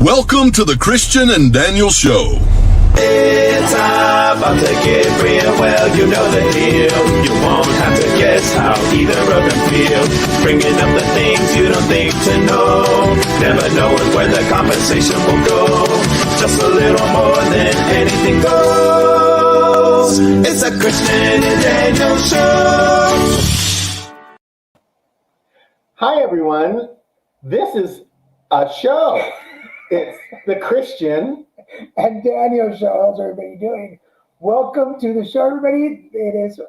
Welcome to the Christian and Daniel Show. It's about to get real, well, you know the deal. You won't have to guess how either of them feel. Bringing up the things you don't think to know. Never knowing where the conversation will go. Just a little more than anything goes. It's a Christian and Daniel Show. Hi, everyone. This is a show. It's the Christian and Daniel Show. How's everybody doing? Welcome to the show, everybody. It is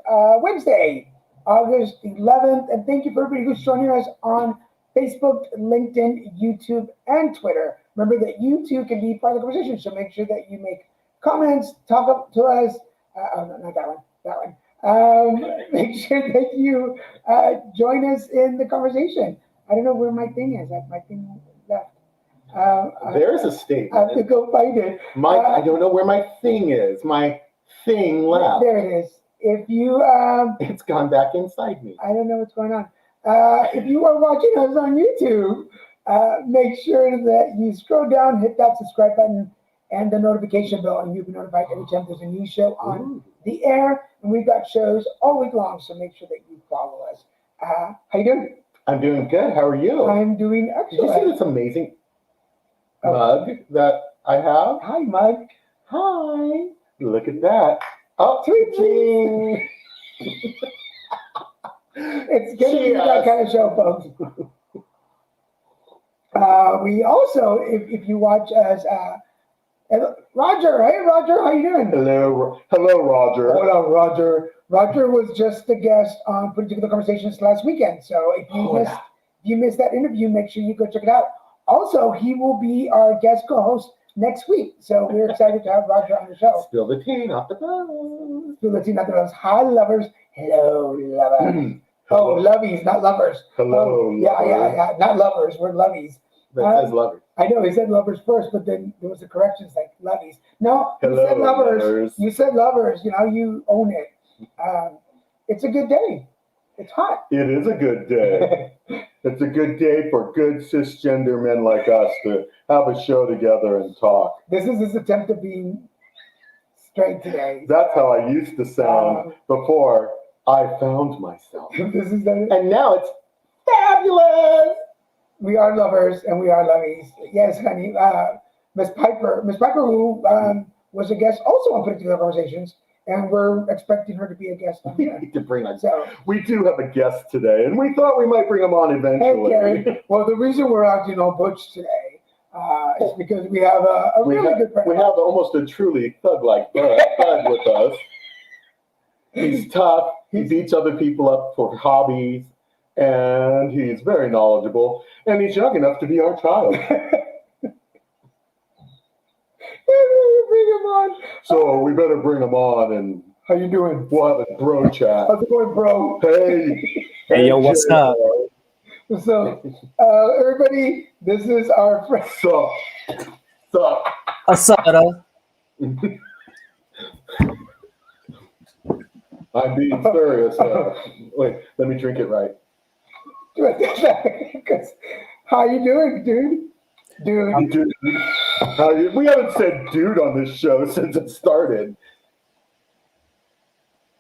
Wednesday, August 11th, and thank you for everybody who's joining us on Facebook, LinkedIn, YouTube, and Twitter. Remember that you too can be part of the conversation, so make sure that you make comments, talk up to us. Not that one. Make sure that you join us in the conversation. I don't know where my thing is. My thing left. There's a statement. I have to go find it. I don't know where my thing is. My thing left. There it is. If you... it's gone back inside me. I don't know what's going on. If you are watching us on YouTube, make sure that you scroll down, hit that subscribe button, and the notification bell, and you'll be notified every time there's a new show on the air. And we've got shows all week long, so make sure that you follow us. How you doing? I'm doing good. How are you? I'm doing excellent. Did you see this amazing mug that I have? Hi, Mug. Hi. Look at that. Oh, Tweet. It's going to be that kind of show, folks. We also, if you watch us, Roger, hey Roger, how you doing? Hello, Roger. Hold on, Roger. Roger was just a guest on Putting Together Conversations last weekend. So if you missed that interview, make sure you go check it out. Also, he will be our guest co-host next week. So we're excited to have Roger on the show. Spill the tea, not the rose. Spill the tea, not the rose. Hi, lovers. Hello, lovers. Oh, lovies, not lovers. Hello, yeah. Not lovers. We're lovies. That says lovers. I know, he said lovers first, but then there was a correction. It's like lovies. No, hello, you said lovers. Lovers. You said lovers. You know, you own it. It's a good day. It's hot. It is a good day. It's a good day for good cisgender men like us to have a show together and talk. This is his attempt at being straight today. That's how I used to sound before I found myself. And now it's fabulous. We are lovers and we are lovies. Yes, honey. Miss Piper, who was a guest also on Putting Together Conversations, and we're expecting her to be a guest on here. We do have a guest today, and we thought we might bring him on eventually. Hey, Gary. Well, the reason we're acting all butch today is because we have a really good friend. We have almost a truly thug-like thug with us. He's tough. He beats other people up for hobbies, and he's very knowledgeable, and he's young enough to be our child. Bring him on. So we better bring him on, and how you doing? We'll have a bro chat. How's it going, bro? Hey, yo, what's up? So, everybody, this is our friend. What's up, bro? I'm being serious. Wait, let me drink it right. How you doing, dude? Dude. We haven't said dude on this show since it started.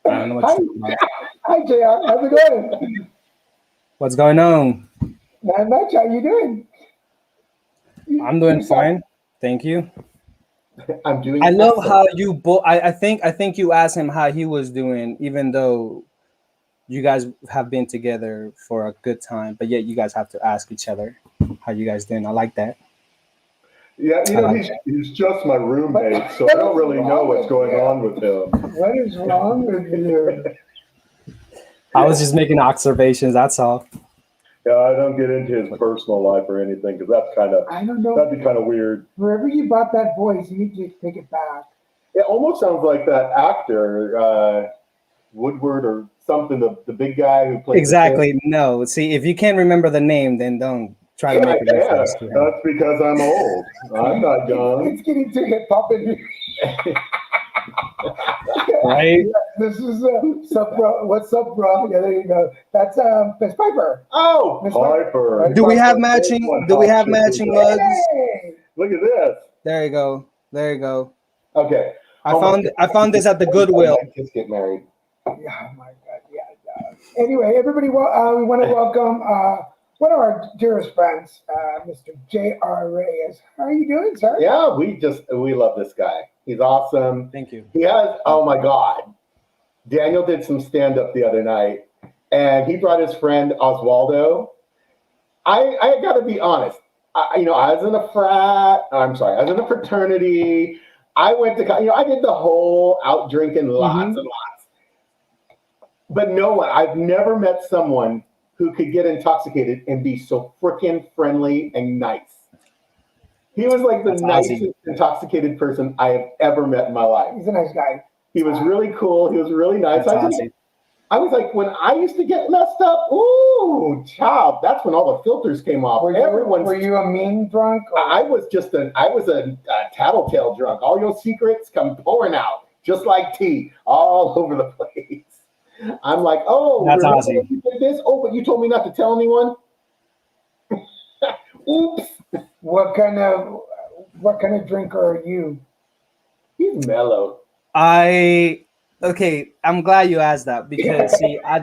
I don't know what you're talking about. Hi, JR. How's it going? What's going on? Not much. How you doing? I'm doing fine. Thank you. I'm doing. I love how you both. I think you asked him how he was doing, even though you guys have been together for a good time, but yet you guys have to ask each other how you guys doing. I like that. Yeah, he's just my roommate, so I don't really know what's going on with him. What is wrong with you? I was just making observations. That's all. Yeah, I don't get into his personal life or anything because that's I don't know. That'd be kind of weird. Wherever you bought that voice, you need to take it back. It almost sounds like that actor, Woodward or something, the big guy who plays. Exactly. No. See, if you can't remember the name, then don't try to make it reference to him. That's because I'm old. I'm not young. It's getting too hip hop in here. Right? This is sup, bro. What's up, bro? Yeah, there you go. That's Miss Piper. Oh, Miss Piper. Do we have matching? Do we have matching mugs? Hey. Look at this. There you go. There you go. Okay. I found this at the Goodwill. Just get married. Yeah, oh my God. Yeah. Anyway, everybody, we want to welcome one of our dearest friends, Mr. J.R. Reyes. How are you doing, sir? Yeah, we love this guy. He's awesome. Thank you. He has, oh my God. Daniel did some stand-up the other night, and he brought his friend Oswaldo. I got to be honest. I was in a fraternity. I went to, I did the whole out drinking lots and lots. But I've never met someone who could get intoxicated and be so freaking friendly and nice. He was like the nicest intoxicated person I have ever met in my life. He's a nice guy. He was really cool. He was really nice. I was like, when I used to get messed up, ooh, child, that's when all the filters came off. Were you a mean drunk? I was a tattletale drunk. All your secrets come pouring out, just like tea, all over the place. I'm like, oh, that's awesome. You did this? Oh, but you told me not to tell anyone. Oops. What kind of drinker are you? He's mellow. Okay, I'm glad you asked that because see, I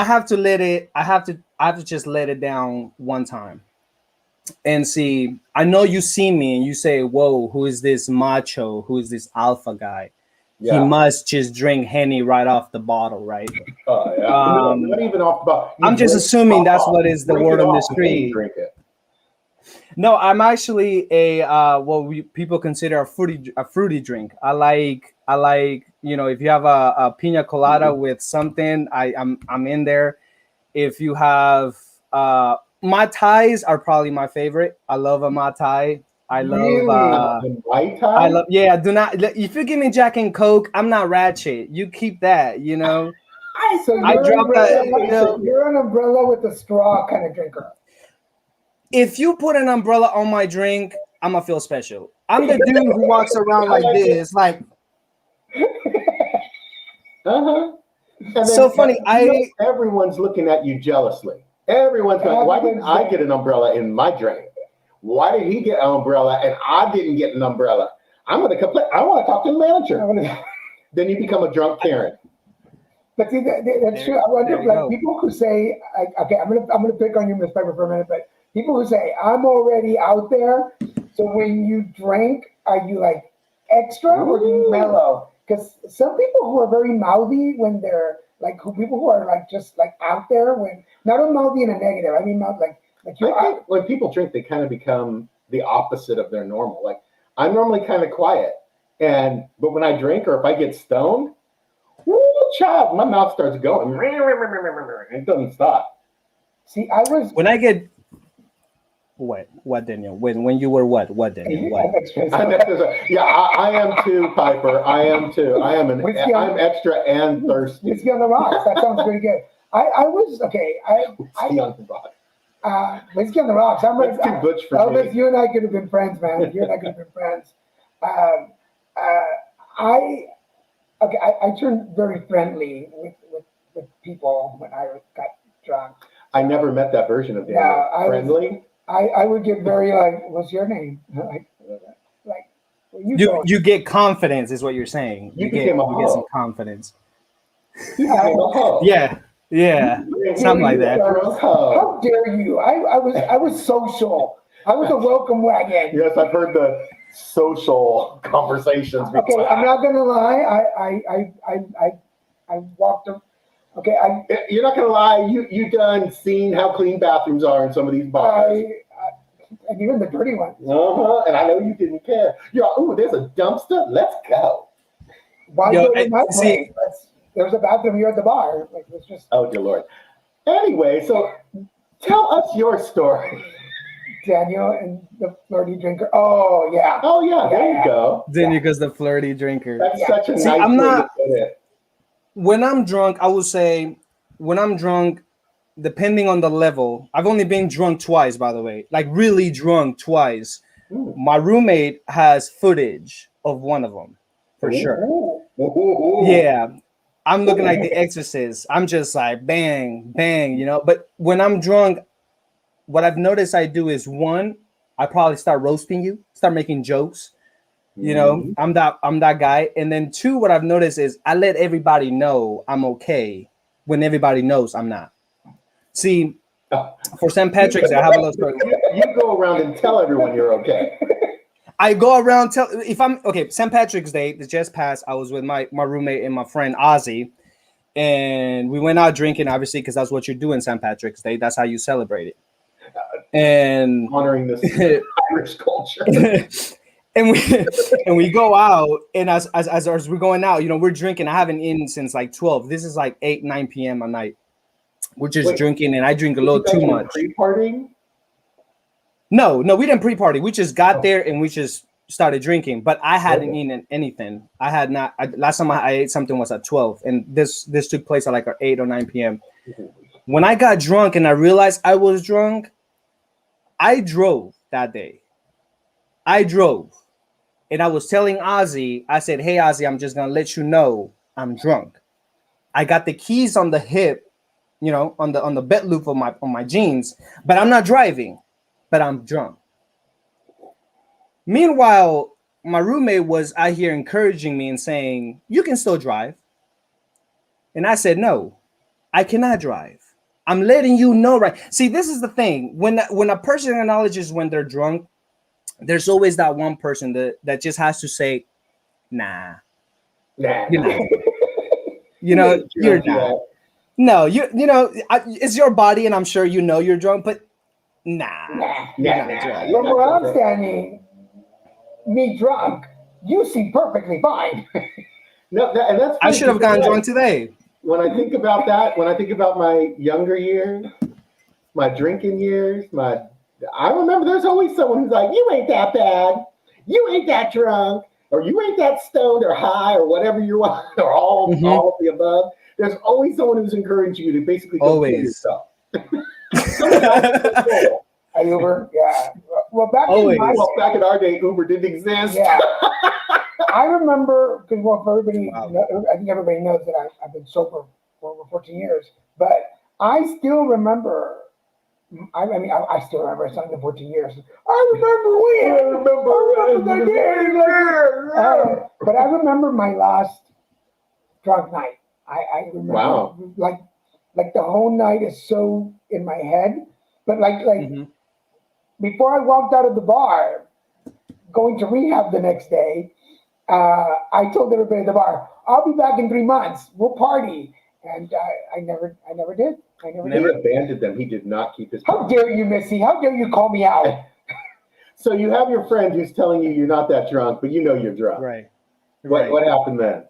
have to just let it down one time. And see, I know you see me and you say, "Whoa, who is this macho? Who is this alpha guy?" Yeah. He must just drink Henny right off the bottle, right? Yeah. Not even off the bottle. I'm just assuming that's what is the word on the street. Drink it. No, I'm actually people consider a fruity drink. I like if you have a pina colada with something, I'm in there. If you have Mai Tais are probably my favorite. I love a Mai Tai. I love Mai Tai. Do not, if you give me Jack and Coke, I'm not ratchet. You keep that, I drop that. You're an umbrella with a straw kind of drinker. If you put an umbrella on my drink, I'm gonna feel special. I'm the dude who walks around like this, like. So funny. Everyone's looking at you jealously. Everyone's going, why didn't I get an umbrella in my drink? Why did he get an umbrella and I didn't get an umbrella? I'm going to complain. I want to talk to the manager. Then you become a drunk Karen. But see, that's true. I wonder, like people who say, okay, I'm gonna pick on you, Miss Pepper, for a minute, but people who say I'm already out there. So when you drink, are you like extra or do you mellow? Because some people who are very mouthy when they're like people who are like just like out there when not a mouthy in a negative. I mean, not like you. I think when people drink, they kind of become the opposite of their normal. Like I'm normally kind of quiet, but when I drink or if I get stoned, child, my mouth starts going. It doesn't stop. See, I was when I get what Daniel? When you were what Daniel? What? I am too, Piper. I am too. I'm extra and thirsty. Whiskey on the rocks. That sounds pretty good. I was okay. Whiskey on the rocks. Whiskey on the rocks. That's too butch for me. Elvis, you and I could have been friends, man. You and I could have been friends. I turned very friendly with people when I got drunk. I never met that version of Daniel. Friendly? I would get very like, what's your name? Like you get confidence is what you're saying. You get some confidence. Yeah. Something like that. How dare you? I was social. I was a welcome wagon. Yes, I've heard the social conversations. Okay, I'm not gonna lie. I walked up. Okay, you're not gonna lie. You done seen how clean bathrooms are in some of these bars, and even the dirty ones. And I know you didn't care. Ooh, there's a dumpster. Let's go. Why go to my place? There's a bathroom here at the bar. Like it's just. Oh dear Lord. Anyway, so tell us your story. Daniel and the flirty drinker. Oh yeah. There you go. Daniel's the flirty drinker. That's such a nice way to put it. When I'm drunk, I will say, depending on the level, I've only been drunk twice, by the way, like really drunk twice. Ooh. My roommate has footage of one of them, for sure. Ooh. Yeah, I'm looking like The Exorcist. I'm just like bang, bang, But when I'm drunk, what I've noticed I do is one, I probably start roasting you, start making jokes. You know, I'm that guy. And then two, what I've noticed is I let everybody know I'm okay when everybody knows I'm not. See, for St. Patrick's Day, I have a little story. You go around and tell everyone you're okay. I go around if I'm okay. St. Patrick's Day that just passed. I was with my roommate and my friend Ozzy, and we went out drinking. Obviously, because that's what you do in St. Patrick's Day. That's how you celebrate it. And Honoring this Irish culture. and we go out, and as we're going out, you know, we're drinking. I haven't eaten since like 12. This is like 8, 9 p.m. at night. We're just drinking, and I drink a little too much. Pre-partying? No, we didn't pre-party. We just got there and we just started drinking. But I hadn't eaten anything. I had not. Last time I ate something was at 12, and this took place at like 8 or 9 p.m. When I got drunk and I realized I was drunk, I drove that day. I drove, and I was telling Ozzy, I said, "Hey Ozzy, I'm just gonna let you know I'm drunk. I got the keys on the hip, you know, on the belt loop of my jeans, but I'm not driving, but I'm drunk." Meanwhile, my roommate was out here encouraging me and saying, "You can still drive." And I said, "No, I cannot drive. I'm letting you know, right?" See, this is the thing. When a person acknowledges when they're drunk, there's always that one person that just has to say, "Nah, you're not." You know, you're not. No, you know, it's your body, and I'm sure you know you're drunk, but you're not drunk. From where I'm standing, me drunk, you seem perfectly fine. No, and that's I should have gotten drunk today. When I think about that, when I think about my younger years, my drinking years, I remember there's always someone who's like, "You ain't that bad, you ain't that drunk, or you ain't that stoned or high or whatever you want, or all of the above." There's always someone who's encouraging you to basically go kill yourself. Uber, yeah. Well, back in our day, Uber didn't exist. Yeah. I remember, because for everybody, I think everybody knows that I've been sober for over 14 years, but I still remember. I mean, I still remember. It's not even 14 years. I remember but I remember my last drunk night. I remember, like the whole night is so in my head. But like before I walked out of the bar, going to rehab the next day, I told everybody at the bar, "I'll be back in 3 months. We'll party." And I never did. I never did. He abandoned them. He did not keep his promise. How dare you, Missy? How dare you call me out? So you have your friend who's telling you you're not that drunk, but you know you're drunk. Right. What happened then?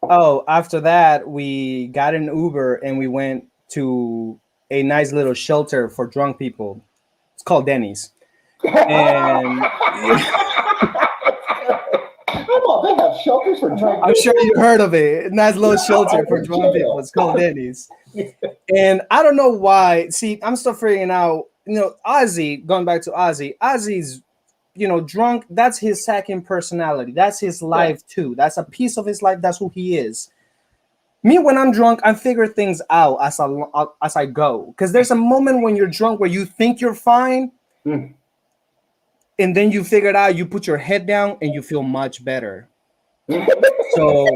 Oh, after that, we got an Uber and we went to a nice little shelter for drunk people. It's called Denny's. And they have shelters for drunk people. I'm sure you heard of it. Nice little shelter for drunk people. It's called Denny's. And I don't know why. See, I'm still figuring out, you know, Ozzy, going back to Ozzy's, you know, drunk, that's his second personality. That's his life too. That's a piece of his life. That's who he is. Me, when I'm drunk, I figure things out as I go. Because there's a moment when you're drunk where you think you're fine. And then you figure it out, you put your head down and you feel much better. So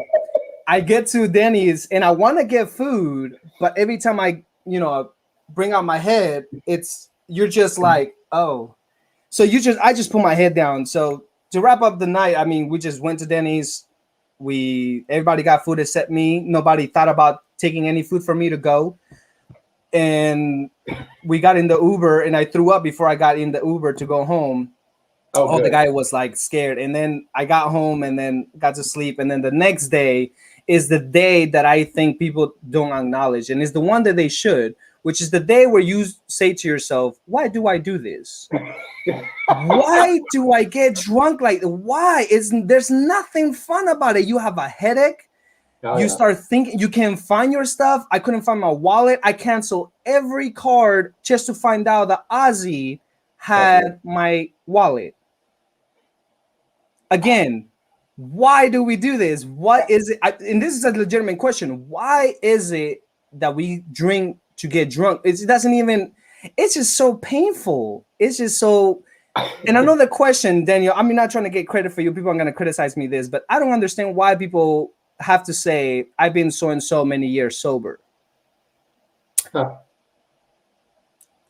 I get to Denny's and I want to get food, but every time I, you know, bring out my head, you're just like, oh. So I just put my head down. So to wrap up the night, I mean, we just went to Denny's. Everybody got food except me. Nobody thought about taking any food for me to go. And we got in the Uber and I threw up before I got in the Uber to go home. Oh, the guy was like scared. And then I got home and then got to sleep. And then the next day is the day that I think people don't acknowledge. And it's the one that they should, which is the day where you say to yourself, why do I do this? Why do I get drunk? Like, why? There's nothing fun about it. You have a headache. You start thinking, you can't find your stuff. I couldn't find my wallet. I canceled every card just to find out that Ozzy had my wallet. Again, why do we do this? What is it? And this is a legitimate question. Why is it that we drink to get drunk? It doesn't even, it's just so painful. It's just so, And another question, Daniel, I'm not trying to get credit for you. People are going to criticize me this, but I don't understand why people have to say, I've been so and so many years sober. Huh.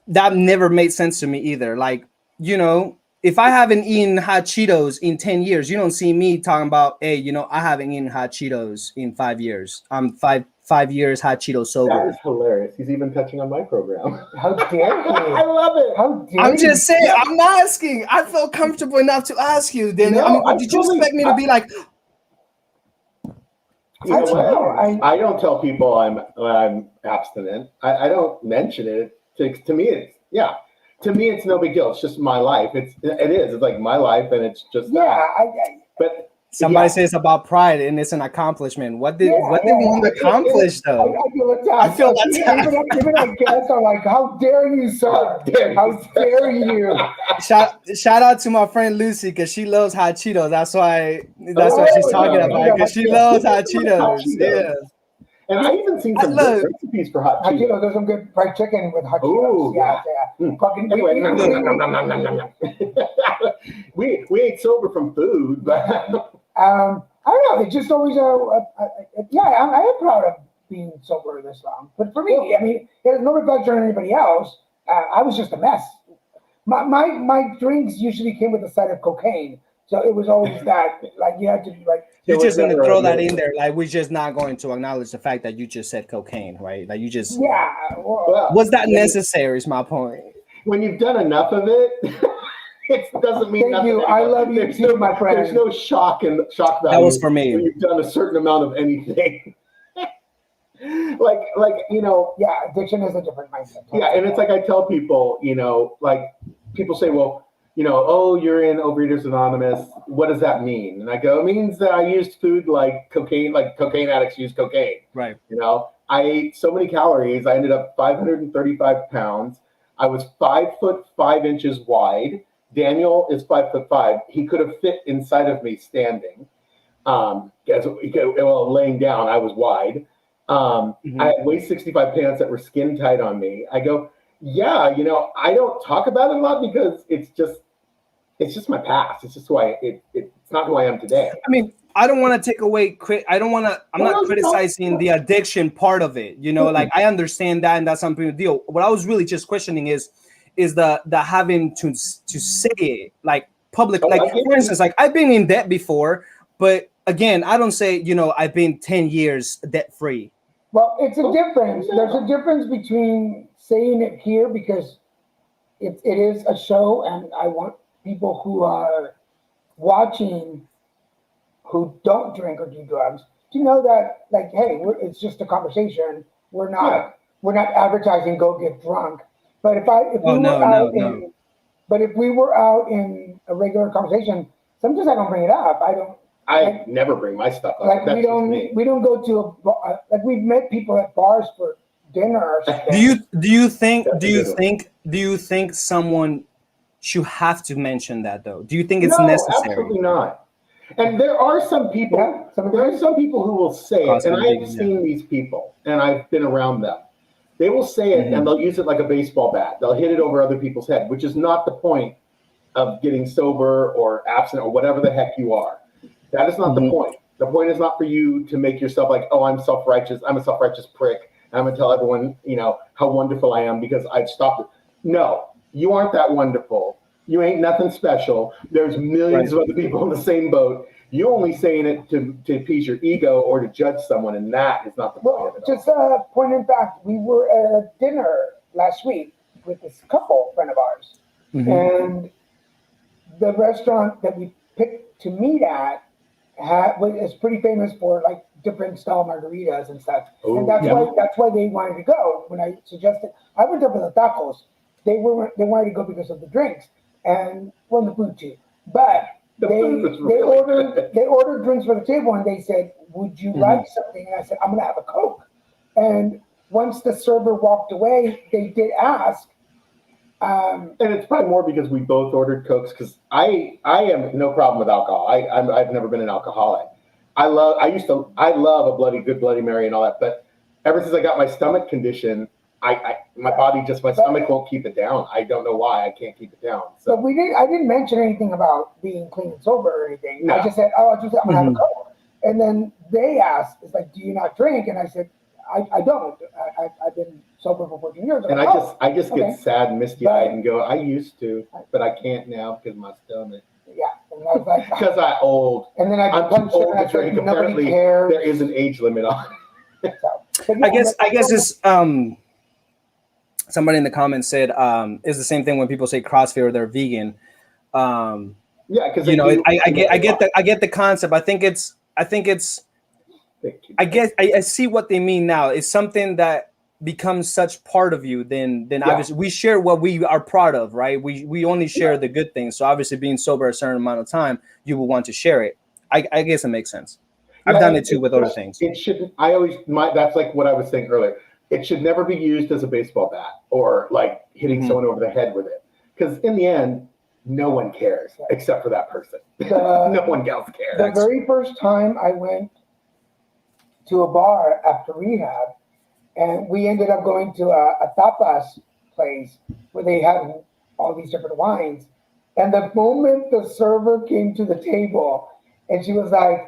That never made sense to me either. Like, you know, if I haven't eaten hot Cheetos in 10 years, you don't see me talking about, hey, you know, I haven't eaten hot Cheetos in 5 years. I'm five years hot Cheetos That sober. is hilarious. He's even touching on my program. How dare I you? love it. How dare I'm you? just saying, I'm asking. I felt comfortable enough to ask you, Daniel. No, I did you totally- expect me to be like, You know That's what? weird. I don't tell people I'm abstinent. I don't mention it. To me, it's To me, it's no big deal. It's just my life. It is. It's like my life, and it's just Yeah, But somebody yeah. says about pride and it's an accomplishment? What did Yeah, one accomplish though? I feel attacked. I feel attacked. Even I guess I'm like, how dare you, sir? How dare you, sir? you? Shout out to my friend Lucy because she loves hot Cheetos. That's why she's talking yeah. about it, because she loves hot Cheetos. Yeah. And I even seen some good recipes for hot Hot Cheetos. Cheetos, there's some good fried chicken with hot Ooh, Cheetos. Yeah. Fucking Anyway, we ate sober from food, but I don't know. It's just always I am proud of being sober this long. But for me, I mean, there's no reflection on anybody else. I was just a mess. My drinks usually came with a side of cocaine, so it was always that. Like you had to be like. You're just gonna throw that in there, like we're just not going to acknowledge the fact that you just said cocaine, right? Like you just was that necessary? Is my point. When you've done enough of it, it doesn't mean Thank nothing. you. I love you too, my friend. There's no shock value. That was for me. When you've done a certain amount of anything. like you know. Yeah, addiction is a different mindset. Yeah, and it's like I tell people, you know, like people say, well, you know, oh, you're in Overeaters Anonymous. What does that mean? And I go, it means that I used food like cocaine addicts use cocaine. Right. You know, I ate so many calories. I ended up 535 pounds. I was 5'5" wide. Daniel is 5'5". He could have fit inside of me standing. Laying down, I was wide. I had waist 65 pants that were skin tight on me. I go, yeah, you know, I don't talk about it a lot because it's just my past. It's just who it's not who I am today. I mean, I don't want to take away. I'm not criticizing the addiction part of it. You know, like I understand that, and that's something to deal. What I was really just questioning is the having to say it like public. Like for instance, like I've been in debt before, but again, I don't say, you know, I've been 10 years debt free. Well, it's a difference. There's a difference between saying it here because it is a show, and I want people who are watching who don't drink or do drugs to know that, like, hey, it's just a conversation. We're not advertising go get drunk. But if we were out in a regular conversation, sometimes I don't bring it up. I never bring my stuff up. Like we don't go to a bar, like we've met people at bars for dinner or something. Do you think someone should have to mention that though? Do you think it's necessary? Absolutely not. And there are some people. There are some people who will say it, and I've seen these people, and I've been around them. They will say it, and they'll use it like a baseball bat. They'll hit it over other people's head, which is not the point of getting sober or abstinent or whatever the heck you are. That is not the point. The point is not for you to make yourself like, oh, I'm self-righteous. I'm a self-righteous prick. I'm going to tell everyone, you know, how wonderful I am because I've stopped it. No, you aren't that wonderful. You ain't nothing special. There's millions of other people in the same boat. You're only saying it to appease your ego or to judge someone, and that is not the point of it. Just a point in fact, we were at a dinner last week with this couple friend of ours, and the restaurant that we picked to meet at is pretty famous for like different style margaritas and stuff. Ooh, and that's why they wanted to go. When I suggested, I went up with the tacos. They wanted to go because of the drinks and the food too. But they ordered drinks for the table, and they said, "Would you like something?" And I said, "I'm gonna have a Coke." And once the server walked away, they did ask. And it's probably more because we both ordered Cokes, because I am no problem with alcohol. I've never been an alcoholic. I love a Bloody Mary and all that, but ever since I got my stomach condition, my body my stomach won't keep it down. I don't know why I can't keep it down. So But I didn't mention anything about being clean and sober or anything. No. I just said, I'm gonna have a Coke. And then they asked, it's like, do you not drink? And I said, I don't. I've been sober for 14 years. and like, I just okay. get sad and misty-eyed and go, I used to, but I can't now because my stomach. Yeah. And I was like, Because I'm old. and then I I'm too old to drink. nobody Apparently, cares. there is an age limit on it. So, but yeah, I guess it's somebody in the comments said it's the same thing when people say CrossFit or they're vegan. Yeah, because I get the concept. I think it's I guess I see what they mean now. It's something that becomes such part of you. Then obviously we share what we are proud of, right? We only share the good things. So obviously being sober a certain amount of time, you will want to share it. I guess it makes sense. I've done it too with other things. It shouldn't. That's like what I was saying earlier. It should never be used as a baseball bat or like hitting someone over the head with it. Because in the end, no one cares except for that person. No one else cares. The very first time I went to a bar after rehab, and we ended up going to a tapas place where they had all these different wines. And the moment the server came to the table and she was like,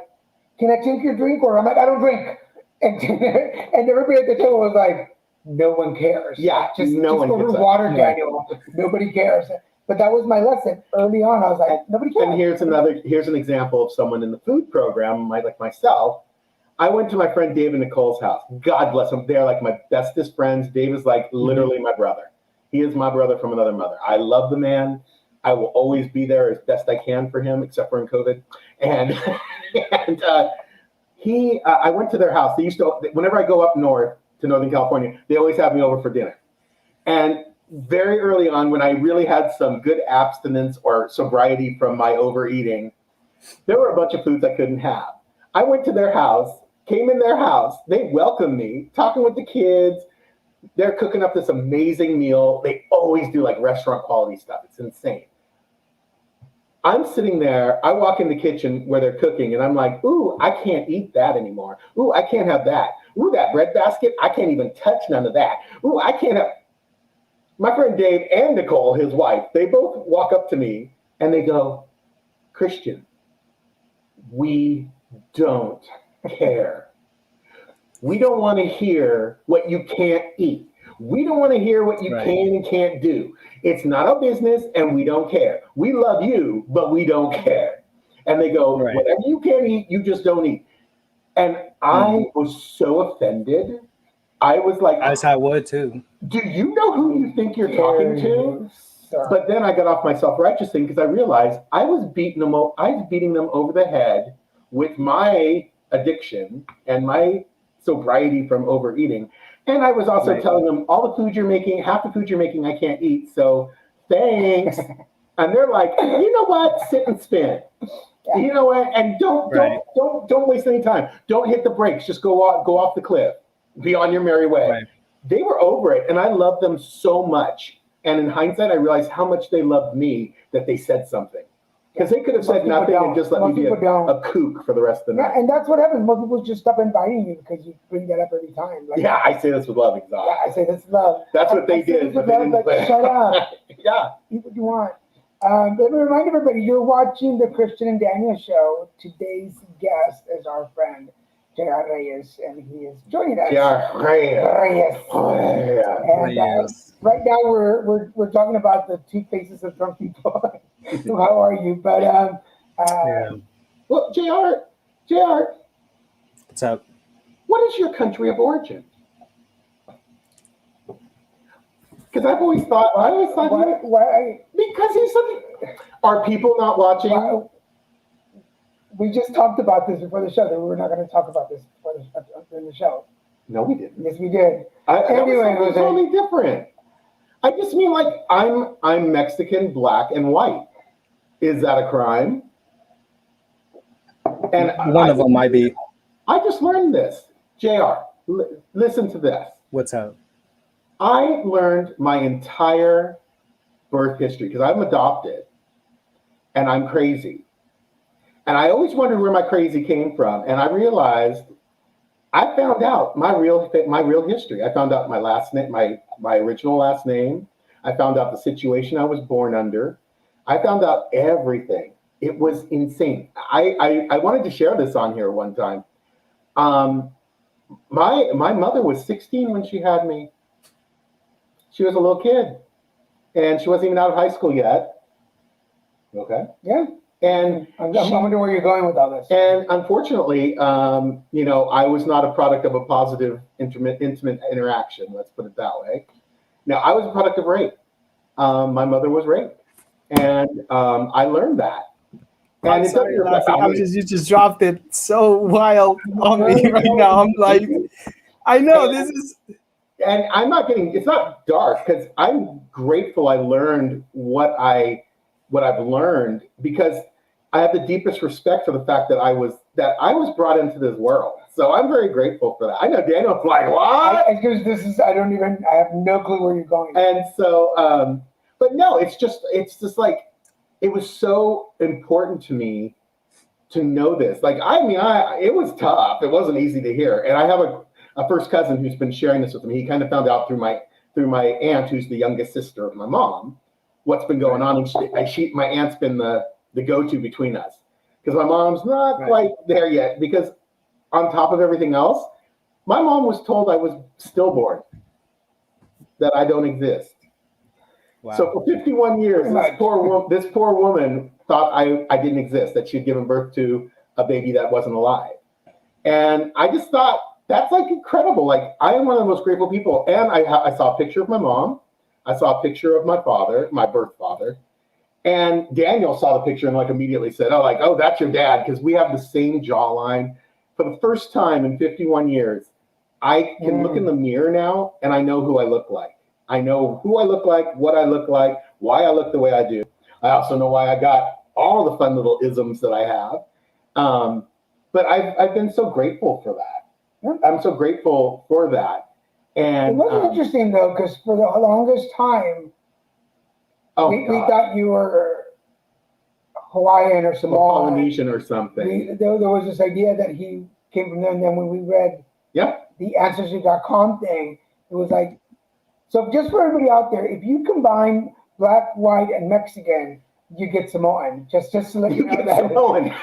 can I take your drink? Or I'm like, I don't drink. And everybody at the table was like, no one cares. Yeah, just no one over cares. water, Daniel. Nobody cares. But that was my lesson early on. I was like, nobody cares. And here's an example of someone in the food program, like myself. I went to my friend Dave and Nicole's house. God bless them. They're like my bestest friends. Dave is like literally my brother. He is my brother from another mother. I love the man. I will always be there as best I can for him, except for in COVID. And I went to their house. They used to, whenever I go up north to Northern California, they always have me over for dinner. And very early on, when I really had some good abstinence or sobriety from my overeating, there were a bunch of foods I couldn't have. I went to their house, came in their house. They welcomed me, talking with the kids. They're cooking up this amazing meal. They always do like restaurant quality stuff. It's insane. I'm sitting there. I walk in the kitchen where they're cooking, and I'm like, ooh, I can't eat that anymore. Ooh, I can't have that. Ooh, that bread basket, I can't even touch none of that. Ooh, I can't have. My friend Dave and Nicole, his wife, they both walk up to me, and they go, Christian, we don't care. We don't want to hear what you can't eat. We don't want to hear what you can and can't do. It's not our business, and we don't care. We love you, but we don't care. And they go, whatever you can eat, you just don't eat. And I was so offended. I was like, As I would too. do you know who you think you're talking to? But then I got off my self-righteous thing because I realized I was beating them over the head with my addiction and my sobriety from overeating. And I was also telling them, all the food you're making, half the food you're making, I can't eat. So thanks. And they're like, you know what? Sit and spin. Yeah. You know what? And don't waste any time. Don't hit the brakes. Just go off the cliff. Be on your merry way. Right. They were over it, and I loved them so much. And in hindsight, I realized how much they loved me that they said something. Because they could have said nothing and just let me be a kook for the rest of the night. Yeah, and that's what happens. Most people just stop inviting you because you bring that up every time. Like, yeah, I say this with love, exactly. Yeah, I say this with love. That's what they did. But they didn't like, shut up. Yeah. Eat what you want. Let me remind everybody, you're watching the Christian and Daniel show. Today's guest is our friend, J.R. Reyes, and he is joining us. J.R. Reyes. And right now we're talking about the two faces of drunk people. So how are you? But well, J.R. What's up? What is your country of origin? Because I always thought why? Because he's something. Are people not watching? We just talked about this before the show. That we were not going to talk about this in the show. No, we didn't. Yes, we did. Anyway, it was totally different. I just mean like I'm Mexican, black, and white. Is that a crime? And one of them might be. I just learned this. JR, listen to this. What's up? I learned my entire birth history because I'm adopted and I'm crazy. And I always wondered where my crazy came from. And I realized I found out my real history. I found out my last name, my original last name. I found out the situation I was born under. I found out everything. It was insane. I wanted to share this on here one time. Um, my mother was 16 when she had me. She was a little kid, and she wasn't even out of high school yet. Okay. Yeah. And I'm wondering where you're going with all this. And unfortunately, I was not a product of a positive intimate interaction. Let's put it that way. Now, I was a product of rape. My mother was raped, and I learned that. And you just dropped it so wild on me right now. I'm like, I know this is. And I'm not getting. It's not dark because I'm grateful I learned what I've learned, because I have the deepest respect for the fact that I was brought into this world. So I'm very grateful for that. I know Daniel's like, what? Because I have no clue where you're going. And so, but no, it's just like, it was so important to me to know this. Like, it was tough. It wasn't easy to hear. And I have a first cousin who's been sharing this with me. He kind of found out through my aunt, who's the youngest sister of my mom, what's been going on. And my aunt's been the go-to between us, because my mom's not quite there yet, because on top of everything else, my mom was told I was stillborn, that I don't exist. Wow. So for 51 years, this poor woman thought I didn't exist, that she'd given birth to a baby that wasn't alive. And I just thought, that's like incredible. Like, I am one of the most grateful people. And I saw a picture of my mom. I saw a picture of my father, my birth father. And Daniel saw the picture and immediately said, oh, that's your dad, because we have the same jawline. For the first time in 51 years, I can look in the mirror now and I know who I look like. I know who I look like, what I look like, why I look the way I do. I also know why I got all the fun little isms that I have. But I've been so grateful for that. I'm so grateful for that. And it was interesting, though, because for the longest time, we thought you were Hawaiian or Samoan, or Polynesian or something. There was this idea that he came from there, and then when we read the Ancestry.com thing, it was like, so just for everybody out there, if you combine black, white, and Mexican, you get Samoan. Just to let you know that. Samoan.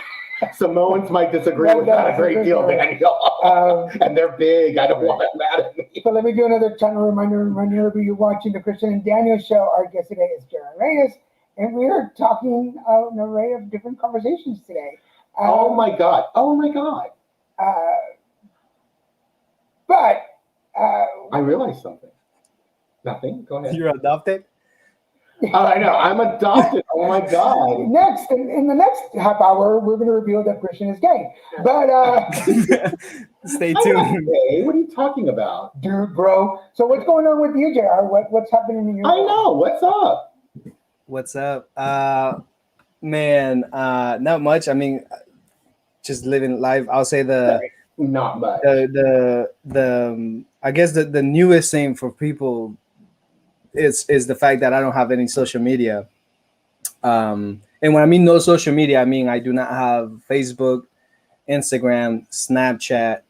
Samoans might disagree with that a great deal, Daniel. And they're big. I don't want them mad at me. So let me do another channel reminder. You're watching the Christian and Daniel show. Our guest today is Reyes, and we are talking an array of different conversations today. Oh my God. But I realized something. Nothing. Go ahead. You're adopted? I know. I'm adopted. Oh my God. Next, in the next half hour, we're going to reveal that Christian is gay. But stay tuned. Gay. What are you talking about, dude, bro? So what's going on with you, JR? What's happening in your? I know. What's up? What's up? Man, not much. I mean, just living life. I'll say not much. The I guess the newest thing for people is the fact that I don't have any social media. And when I mean no social media, I mean I do not have Facebook, Instagram, Snapchat.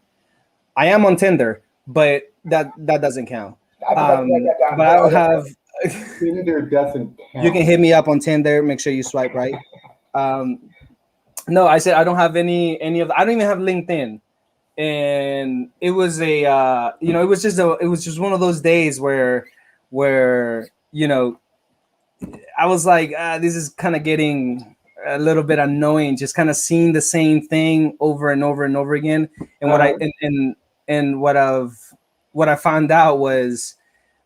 I am on Tinder, but that doesn't count. But I don't have. Tinder doesn't count. You can hit me up on Tinder. Make sure you swipe right. No, I said I don't have any of. I don't even have LinkedIn. And it was it was just one of those days where I was like, this is kind of getting a little bit annoying, just kind of seeing the same thing over and over and over again. And what I found out was,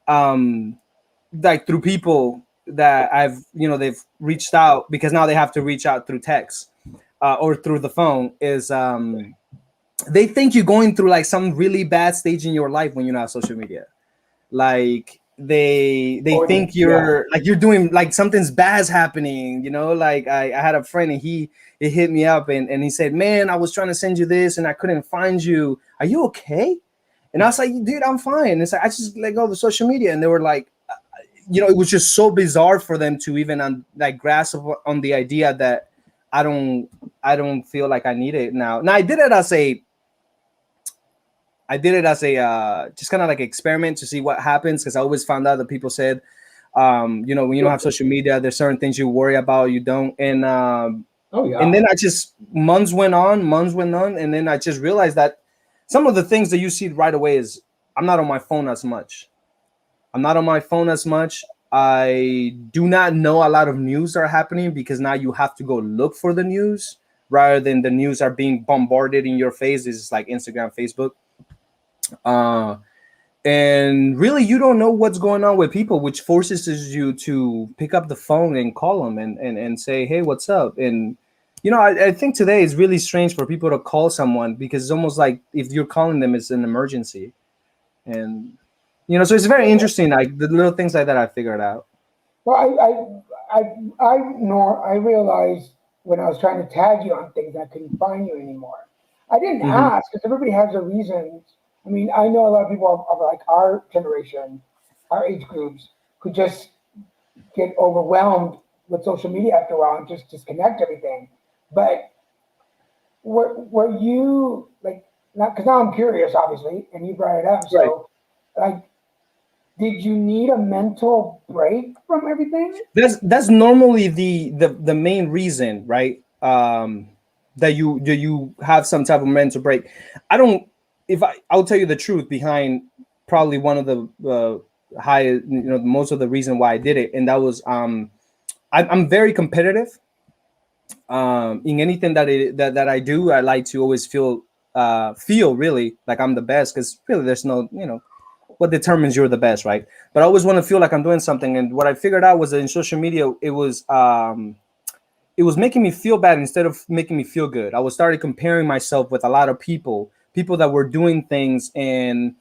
like through people that they've reached out, because now they have to reach out through text or through the phone, is they think you're going through like some really bad stage in your life when you're not on social media. Like they think you're like you're doing like something's bad's happening, like I had a friend and he hit me up and he said, man, I was trying to send you this and I couldn't find you. Are you okay? And I was like, dude, I'm fine. It's like, I just let go of the social media. And they were like, it was just so bizarre for them to even grasp on the idea that I don't feel like I need it now. Now I did it as I did it as a just kind of like experiment to see what happens, because I always found out that people said, you know, when you don't have social media, there's certain things you worry about, you don't, and Oh yeah. and then I just months went on, and then I just realized that some of the things that you see right away is I'm not on my phone as much. I'm not on my phone as much. I do not know a lot of news that are happening, because now you have to go look for the news rather than the news are being bombarded in your face. It's like Instagram, Facebook. Uh, and really, you don't know what's going on with people, which forces you to pick up the phone and call them and say, hey, what's up? And, you know, I think today is really strange for people to call someone, because it's almost like if you're calling them, it's an emergency. And, you know, so it's very interesting, like the little things like that I figured out. Well, I realized when I was trying to tag you on things, I couldn't find you anymore. I didn't Mhm. ask because everybody has their reasons. I mean, I know a lot of people of like our generation, our age groups, who just get overwhelmed with social media after a while and just disconnect everything. But were you like, not because now I'm curious, obviously, and you brought it up. Right. So, like, did you need a mental break from everything? That's normally the main reason, right? That you have some type of mental break. I don't. If I'll tell you the truth behind probably one of the high, you know, most of the reason why I did it, and that was I'm very competitive. In anything that I do, I like to always feel really like I'm the best, because really there's no, you know, what determines you're the best, right? But I always want to feel like I'm doing something. And what I figured out was that in social media, it was making me feel bad instead of making me feel good. I was started comparing myself with a lot of people that were doing things, and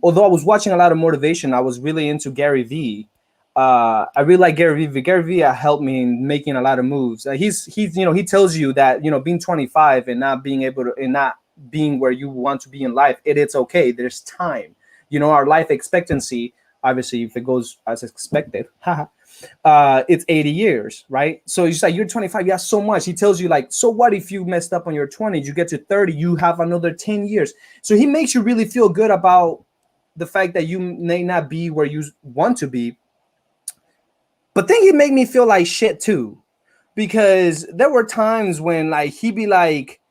although I was watching a lot of motivation, I was really into Gary Vee. I really like Gary Vee. Gary Vee helped me in making a lot of moves. He's you know, he tells you that, you know, being 25 and not being able to, and not being where you want to be in life, it's okay. There's time. You know, our life expectancy, obviously, if it goes as expected, it's 80 years, right? So you say you're 25, you have so much. He tells you, like, so what if you messed up on your 20s? You get to 30, you have another 10 years. So he makes you really feel good about the fact that you may not be where you want to be. But then he made me feel like shit too, because there were times when, like, he'd be like,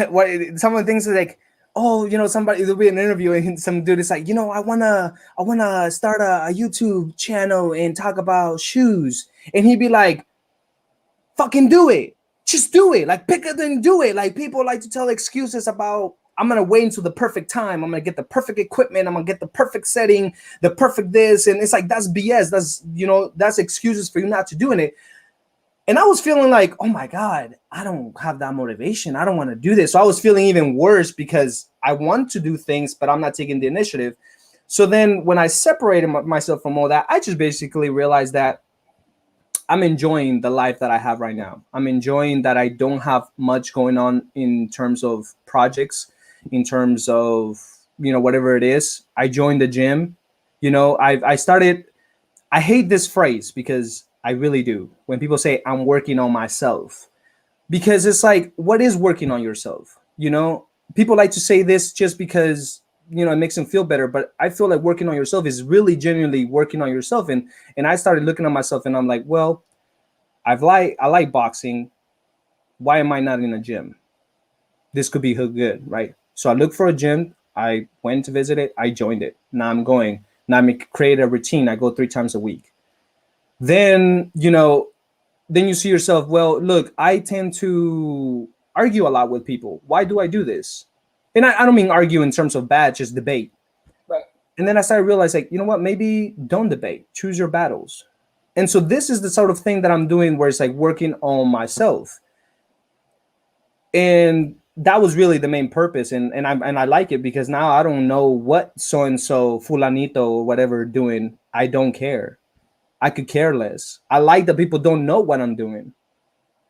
what some of the things are like, oh, you know, somebody, there'll be an interview and some dude is like, you know, I wanna start a YouTube channel and talk about shoes, and he'd be like, fucking do it, just do it, like pick it and do it. Like, people like to tell excuses about, I'm gonna wait until the perfect time, I'm gonna get the perfect equipment, I'm gonna get the perfect setting, the perfect this, and it's like, that's BS. That's, you know, that's excuses for you not to doing it. And I was feeling like, oh my God, I don't have that motivation. I don't want to do this. So I was feeling even worse because I want to do things, but I'm not taking the initiative. So then when I separated myself from all that, I just basically realized that I'm enjoying the life that I have right now. I'm enjoying that I don't have much going on in terms of projects, in terms of, you know, whatever it is. I joined the gym. You know, I started, I hate this phrase because I really do. When people say I'm working on myself, because it's like, what is working on yourself? You know, people like to say this just because, you know, it makes them feel better. But I feel like working on yourself is really genuinely working on yourself. And I started looking at myself and I'm like, well, I like boxing. Why am I not in a gym? This could be good, right? So I looked for a gym. I went to visit it. I joined it. Now I'm going. Now I create a routine. I go 3 times a week. Then, you know, then you see yourself, well, look, I tend to argue a lot with people. Why do I do this? And I don't mean argue in terms of bad, just debate. Right. And then I started realizing, like, you know what, maybe don't debate, choose your battles. And so this is the sort of thing that I'm doing where it's like working on myself. And that was really the main purpose. And I like it because now I don't know what so-and-so fulanito or whatever doing. I don't care. I could care less. I like that people don't know what I'm doing.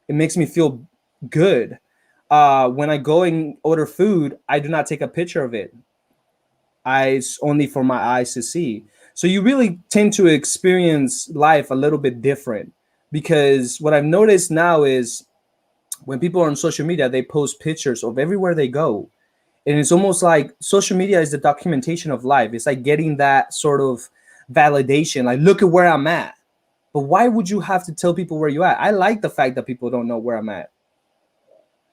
It makes me feel good. When I go and order food, I do not take a picture of it. It's only for my eyes to see. So you really tend to experience life a little bit different, because what I've noticed now is when people are on social media, they post pictures of everywhere they go. And it's almost like social media is the documentation of life. It's like getting that sort of validation, like, look at where I'm at. But why would you have to tell people where you're at? I like the fact that people don't know where I'm at.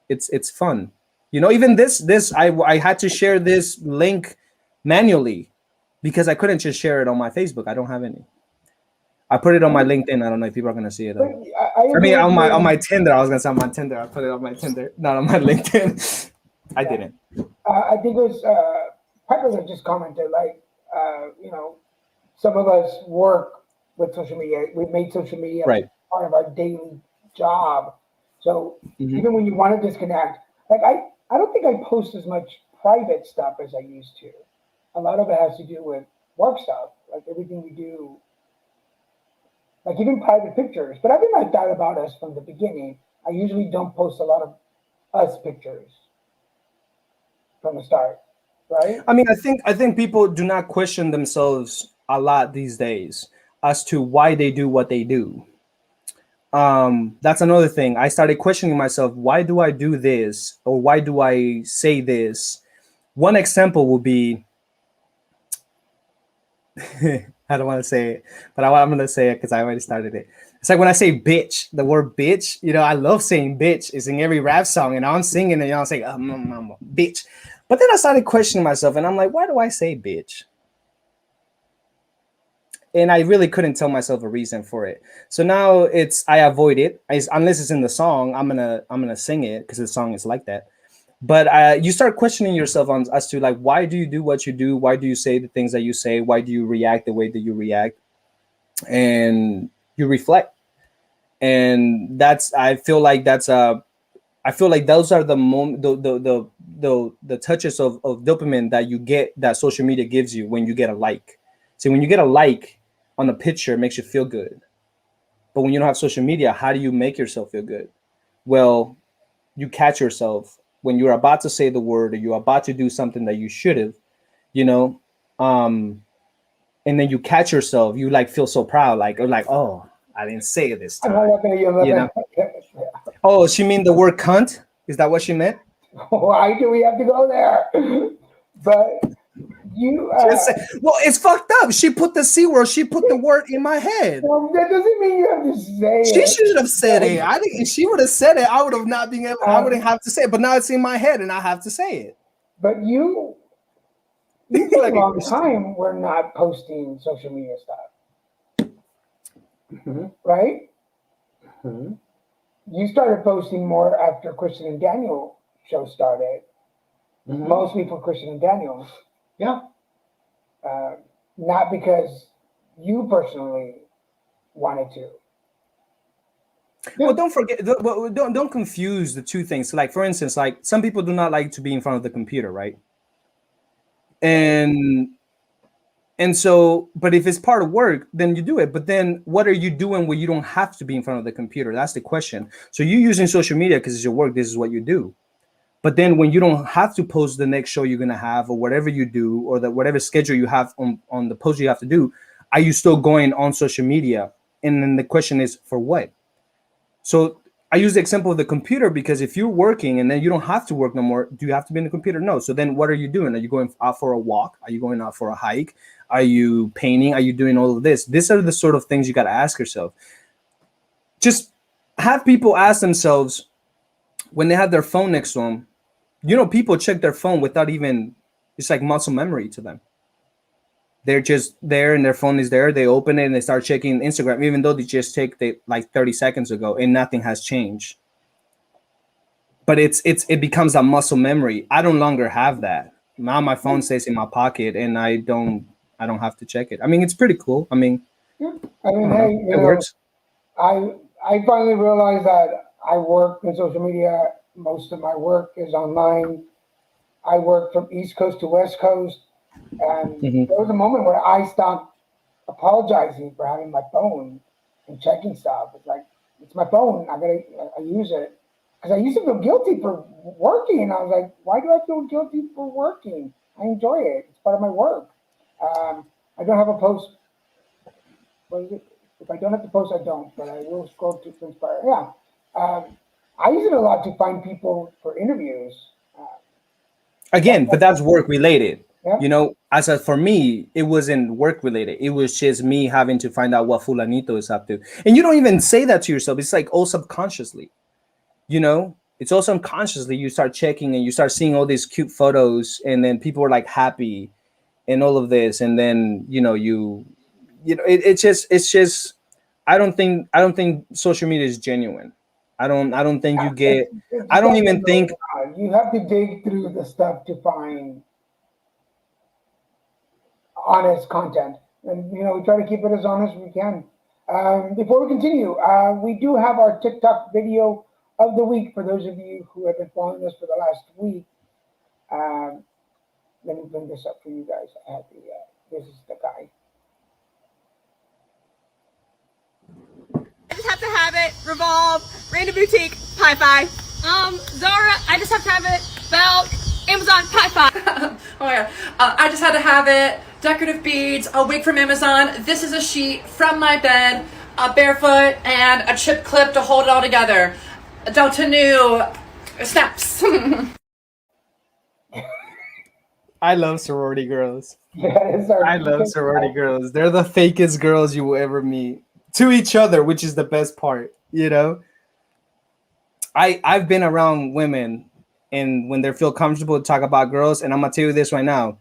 It's fun. You know, even this I had to share this link manually because I couldn't just share it on my Facebook. I don't have any. I put it on my LinkedIn. I don't know if people are gonna see it. But I mean, on my Tinder. I was gonna say on my Tinder. I put it on my Tinder, not on my LinkedIn. I didn't. I think it was Piper that just commented, like, you know, some of us work with social media. We've made social media Right. part of our daily job. So Mhm. even when you want to disconnect, like I don't think I post as much private stuff as I used to. A lot of it has to do with work stuff, like everything we do, like even private pictures. But I've been like that about us from the beginning. I usually don't post a lot of us pictures from the start, right? I mean, I think people do not question themselves a lot these days as to why they do what they do. That's another thing. I started questioning myself, why do I do this, or why do I say this? One example would be I don't want to say it, but I'm going to say it because I already started it. It's like when I say bitch, the word bitch, you know, I love saying bitch. It's in every rap song, and I'm singing and y'all say, bitch. But then I started questioning myself, and I'm like, why do I say bitch? And I really couldn't tell myself a reason for it. So now I avoid it. Unless it's in the song, I'm gonna sing it because the song is like that. But you start questioning yourself as to like, why do you do what you do? Why do you say the things that you say? Why do you react the way that you react? And you reflect. And I feel like those are the moment, the touches of dopamine that you get, that social media gives you when you get a like. See, when you get a like on a picture, it makes you feel good. But when you don't have social media, how do you make yourself feel good? Well, you catch yourself when you're about to say the word, or you're about to do something that you should have, you know, and then you catch yourself, you like feel so proud, like, oh, I didn't say it this I'm time. not looking at you. You know? Oh, she mean the word cunt? Is that what she meant? Why do we have to go there? But you, Well, it's fucked up. She put the C word. She put the word in my head. well, that doesn't mean you have to say She it. should have said it. I think if she would have said it, I would have not been able. I wouldn't have to say it. But now it's in my head, and I have to say it. But you for Like a a long Christian. time were not posting social media stuff, Mhm. right? Mhm. You started posting more after Christian and Daniel show started, Mhm. mostly for Christian and Daniel, Yeah. not because you personally wanted to. Yeah. Well, don't forget. Don't confuse the two things. Like, for instance, like some people do not like to be in front of the computer, right? And so, but if it's part of work, then you do it. But then what are you doing where you don't have to be in front of the computer? That's the question. So you're using social media because it's your work. This is what you do. But then when you don't have to post the next show you're going to have, or whatever you do, or whatever schedule you have on the post you have to do, are you still going on social media? And then the question is, for what? So I use the example of the computer because if you're working and then you don't have to work no more, do you have to be in the computer? No. So then what are you doing? Are you going out for a walk? Are you going out for a hike? Are you painting? Are you doing all of this? These are the sort of things you got to ask yourself. Just have people ask themselves when they have their phone next to them. You know, people check their phone without even, it's like muscle memory to them. They're just there and their phone is there. They open it and they start checking Instagram, even though they just checked it like 30 seconds ago and nothing has changed. But it becomes a muscle memory. I don't longer have that. Now my phone stays in my pocket and I don't have to check it. I mean, it's pretty cool. I mean, I mean, I don't know. hey, It works. I finally realized that I work in social media. Most of my work is online. I work from East Coast to West Coast, and Mhm. there was a moment where I stopped apologizing for having my phone and checking stuff. It's like it's my phone. I use it because I used to feel guilty for working. I was like, why do I feel guilty for working? I enjoy it. It's part of my work. I don't have a post. What is it? If I don't have to post, I don't, but I will scroll to inspire. Yeah. I use it a lot to find people for interviews. Again, but that's work related. Yeah. You know, for me, it wasn't work related. It was just me having to find out what fulanito is up to. And you don't even say that to yourself. It's like all subconsciously, you know, it's all subconsciously you start checking and you start seeing all these cute photos, and then people are like happy and all of this. And then, it's just, I don't think social media is genuine. I don't think you get, It's I don't like, even think, you have to dig through the stuff to find honest content, and we try to keep it as honest as we can. Before we continue, we do have our TikTok video of the week for those of you who have been following us for the last week. Let me bring this up for you guys. I have this is the guy. I just have to have it. Revolve, Random Boutique, Pi-Fi. Zara, I just have to have it. Belk, Amazon, Pi-Fi. Oh my god. I just had to have it. Decorative beads, a wig from Amazon. This is a sheet from my bed, a barefoot, and a chip clip to hold it all together. Delta Nu snaps. I love sorority girls. I love sorority girls. They're the fakest girls you will ever meet to each other, which is the best part, you know? I've been around women, and when they feel comfortable to talk about girls, and I'm gonna tell you this right now,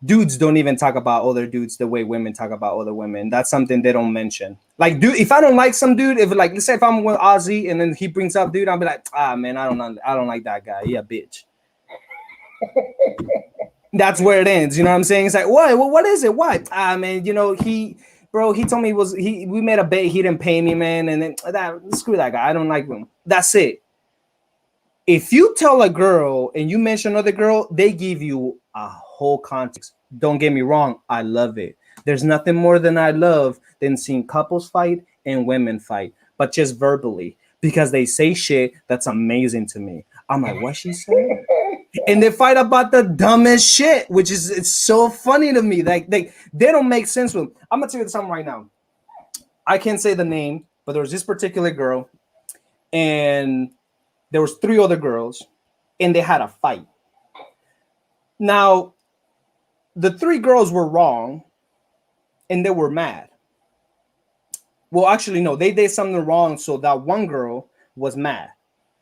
dudes don't even talk about other dudes the way women talk about other women. That's something they don't mention. Like, dude, if I don't like some dude, let's say if I'm with Ozzy and then he brings up dude, I'll be like, man, I don't like that guy. He a bitch. That's where it ends. You know what I'm saying? It's like, what? Well, what is it? What? Man, he told me we made a bet. He didn't pay me, man. And then screw that guy. I don't like him. That's it. If you tell a girl and you mention another girl, they give you a whole context. Don't get me wrong. I love it. There's nothing more than I love than seeing couples fight and women fight, but just verbally, because they say shit that's amazing to me. I'm like, what she said? And they fight about the dumbest shit, which is, it's so funny to me. Like they don't make sense with them. I'm gonna tell you something right now. I can't say the name, but there was this particular girl, and there was 3 other girls, and they had a fight. Now, the 3 girls were wrong, and they were mad. Well, actually, no, they did something wrong, so that one girl was mad.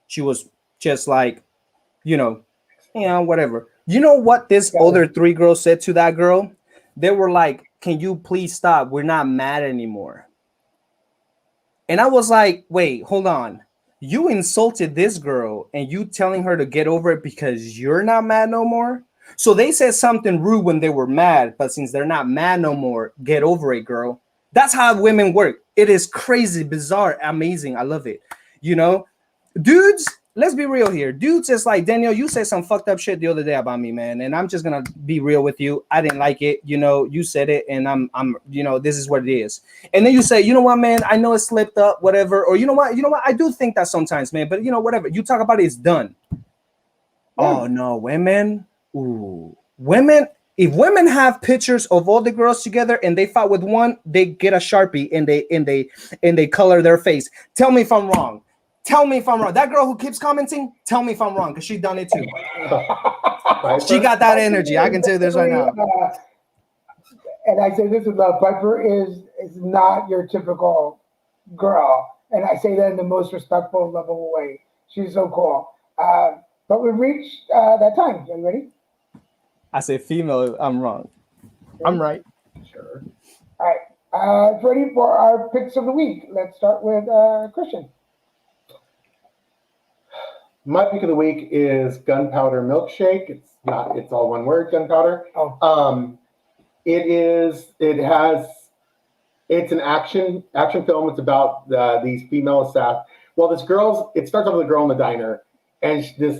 She was just like, whatever. You know what this other 3 girls said to that girl? They were like, can you please stop? We're not mad anymore. And I was like, wait, hold on. You insulted this girl and you telling her to get over it because you're not mad no more? So they said something rude when they were mad, but since they're not mad no more, get over it, girl. That's how women work. It is crazy, bizarre, amazing. I love it. Dudes, let's be real here. Dudes is like, Daniel, you said some fucked up shit the other day about me, man. And I'm just gonna be real with you. I didn't like it. You said it, and I'm this is what it is. And then you say, you know what, man, I know it slipped up, whatever. Or you know what, I do think that sometimes, man, but whatever. You talk about it, it's done. Yeah. Oh no, women. Ooh. Women, if women have pictures of all the girls together and they fight with one, they get a Sharpie and they color their face. Tell me if I'm wrong. Tell me if I'm wrong. That girl who keeps commenting, tell me if I'm wrong, because she done it too. She got that energy. I can tell you this right now. And I say this with love. Piper is not your typical girl. And I say that in the most respectful, lovable way. She's so cool. But we've reached that time. Are you ready? I say female, I'm wrong. I'm right. Sure. All right. Ready for our picks of the week. Let's start with Christian. My pick of the week is Gunpowder Milkshake. It's all one word, gunpowder. Oh. It's an action film. It's about these female staff. Well, it starts off with a girl in the diner, and this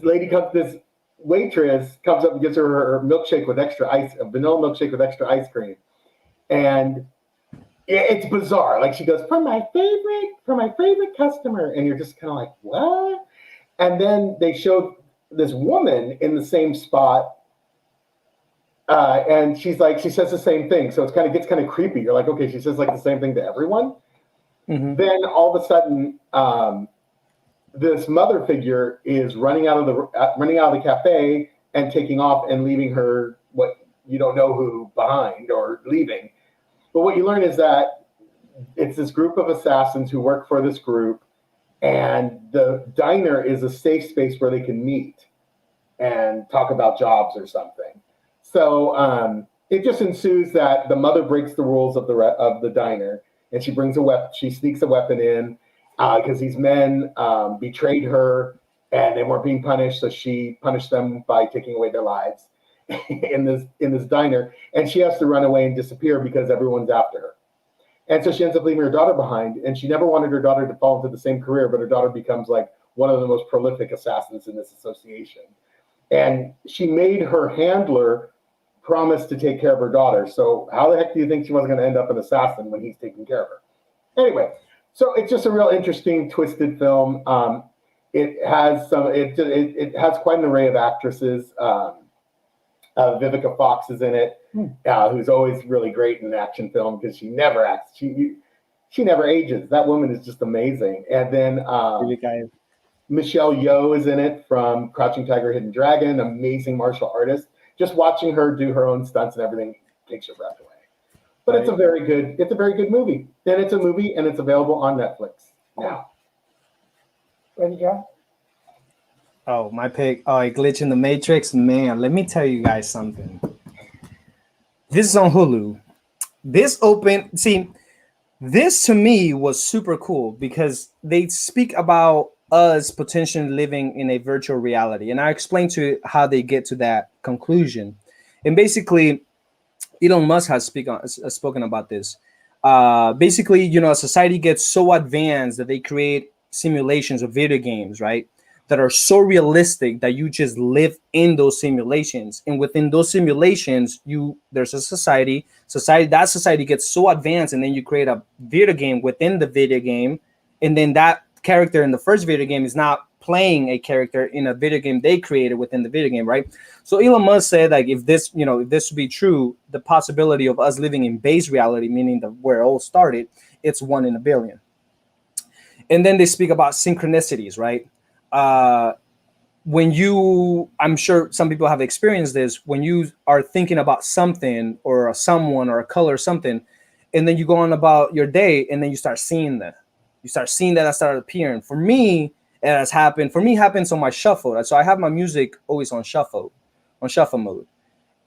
waitress comes up and gives her milkshake with extra ice, a vanilla milkshake with extra ice cream. And it's bizarre. Like, she goes, for my favorite customer. And you're just kind of like, what? And then they showed this woman in the same spot. And she says the same thing. So it gets kind of creepy. You're like, okay, she says like the same thing to everyone. Mm-hmm. Then all of a sudden, this mother figure is running out of the cafe, and taking off and leaving her, what you don't know who, behind or leaving. But what you learn is that it's this group of assassins who work for this group, and the diner is a safe space where they can meet and talk about jobs or something. So it just ensues that the mother breaks the rules of the diner, and she brings a weapon. She sneaks a weapon in because these men betrayed her, and they weren't being punished, so she punished them by taking away their lives in this diner. And she has to run away and disappear because everyone's after her. And so she ends up leaving her daughter behind, and she never wanted her daughter to fall into the same career, but her daughter becomes like one of the most prolific assassins in this association. And she made her handler promise to take care of her daughter. So how the heck do you think she wasn't going to end up an assassin when he's taking care of her? Anyway, so it's just a real interesting, twisted film. It has quite an array of actresses. Vivica Fox is in it, who's always really great in an action film because she never acts. She never ages. That woman is just amazing. And then Michelle Yeoh is in it from Crouching Tiger, Hidden Dragon, amazing martial artist. Just watching her do her own stunts and everything takes your breath away. But it's a very good movie. And it's a movie, and it's available on Netflix now. Ready, John? Oh, my pick. Oh, a Glitch in the Matrix. Man, let me tell you guys something. This is on Hulu. This to me was super cool because they speak about us potentially living in a virtual reality. And I explained to you how they get to that conclusion. And basically, Elon Musk has spoken about this. Basically, society gets so advanced that they create simulations of video games, right? That are so realistic that you just live in those simulations. And within those simulations, there's a society. That society gets so advanced, and then you create a video game within the video game. And then that character in the first video game is not playing a character in a video game they created within the video game, right? So Elon Musk said, like, if this would be true, the possibility of us living in base reality, meaning that where it all started, it's 1 in a billion. And then they speak about synchronicities, right? I'm sure some people have experienced this, when you are thinking about something or someone or a color or something, and then you go on about your day, and then you start seeing that. That started appearing. For me, it has happened. For me, it happens on my shuffle. So I have my music always on shuffle mode.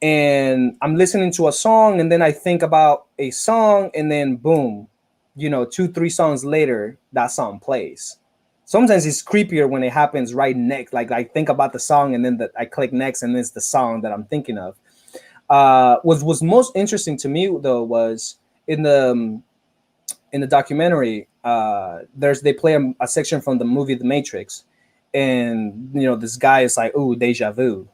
And I'm listening to a song, and then I think about a song, and then boom, 2-3 songs later, that song plays. Sometimes it's creepier when it happens right next. Like I think about the song, and then I click next, and it's the song that I'm thinking of. Was most interesting to me though was in the documentary. They play a section from the movie The Matrix, and this guy is like, "Ooh, deja vu,"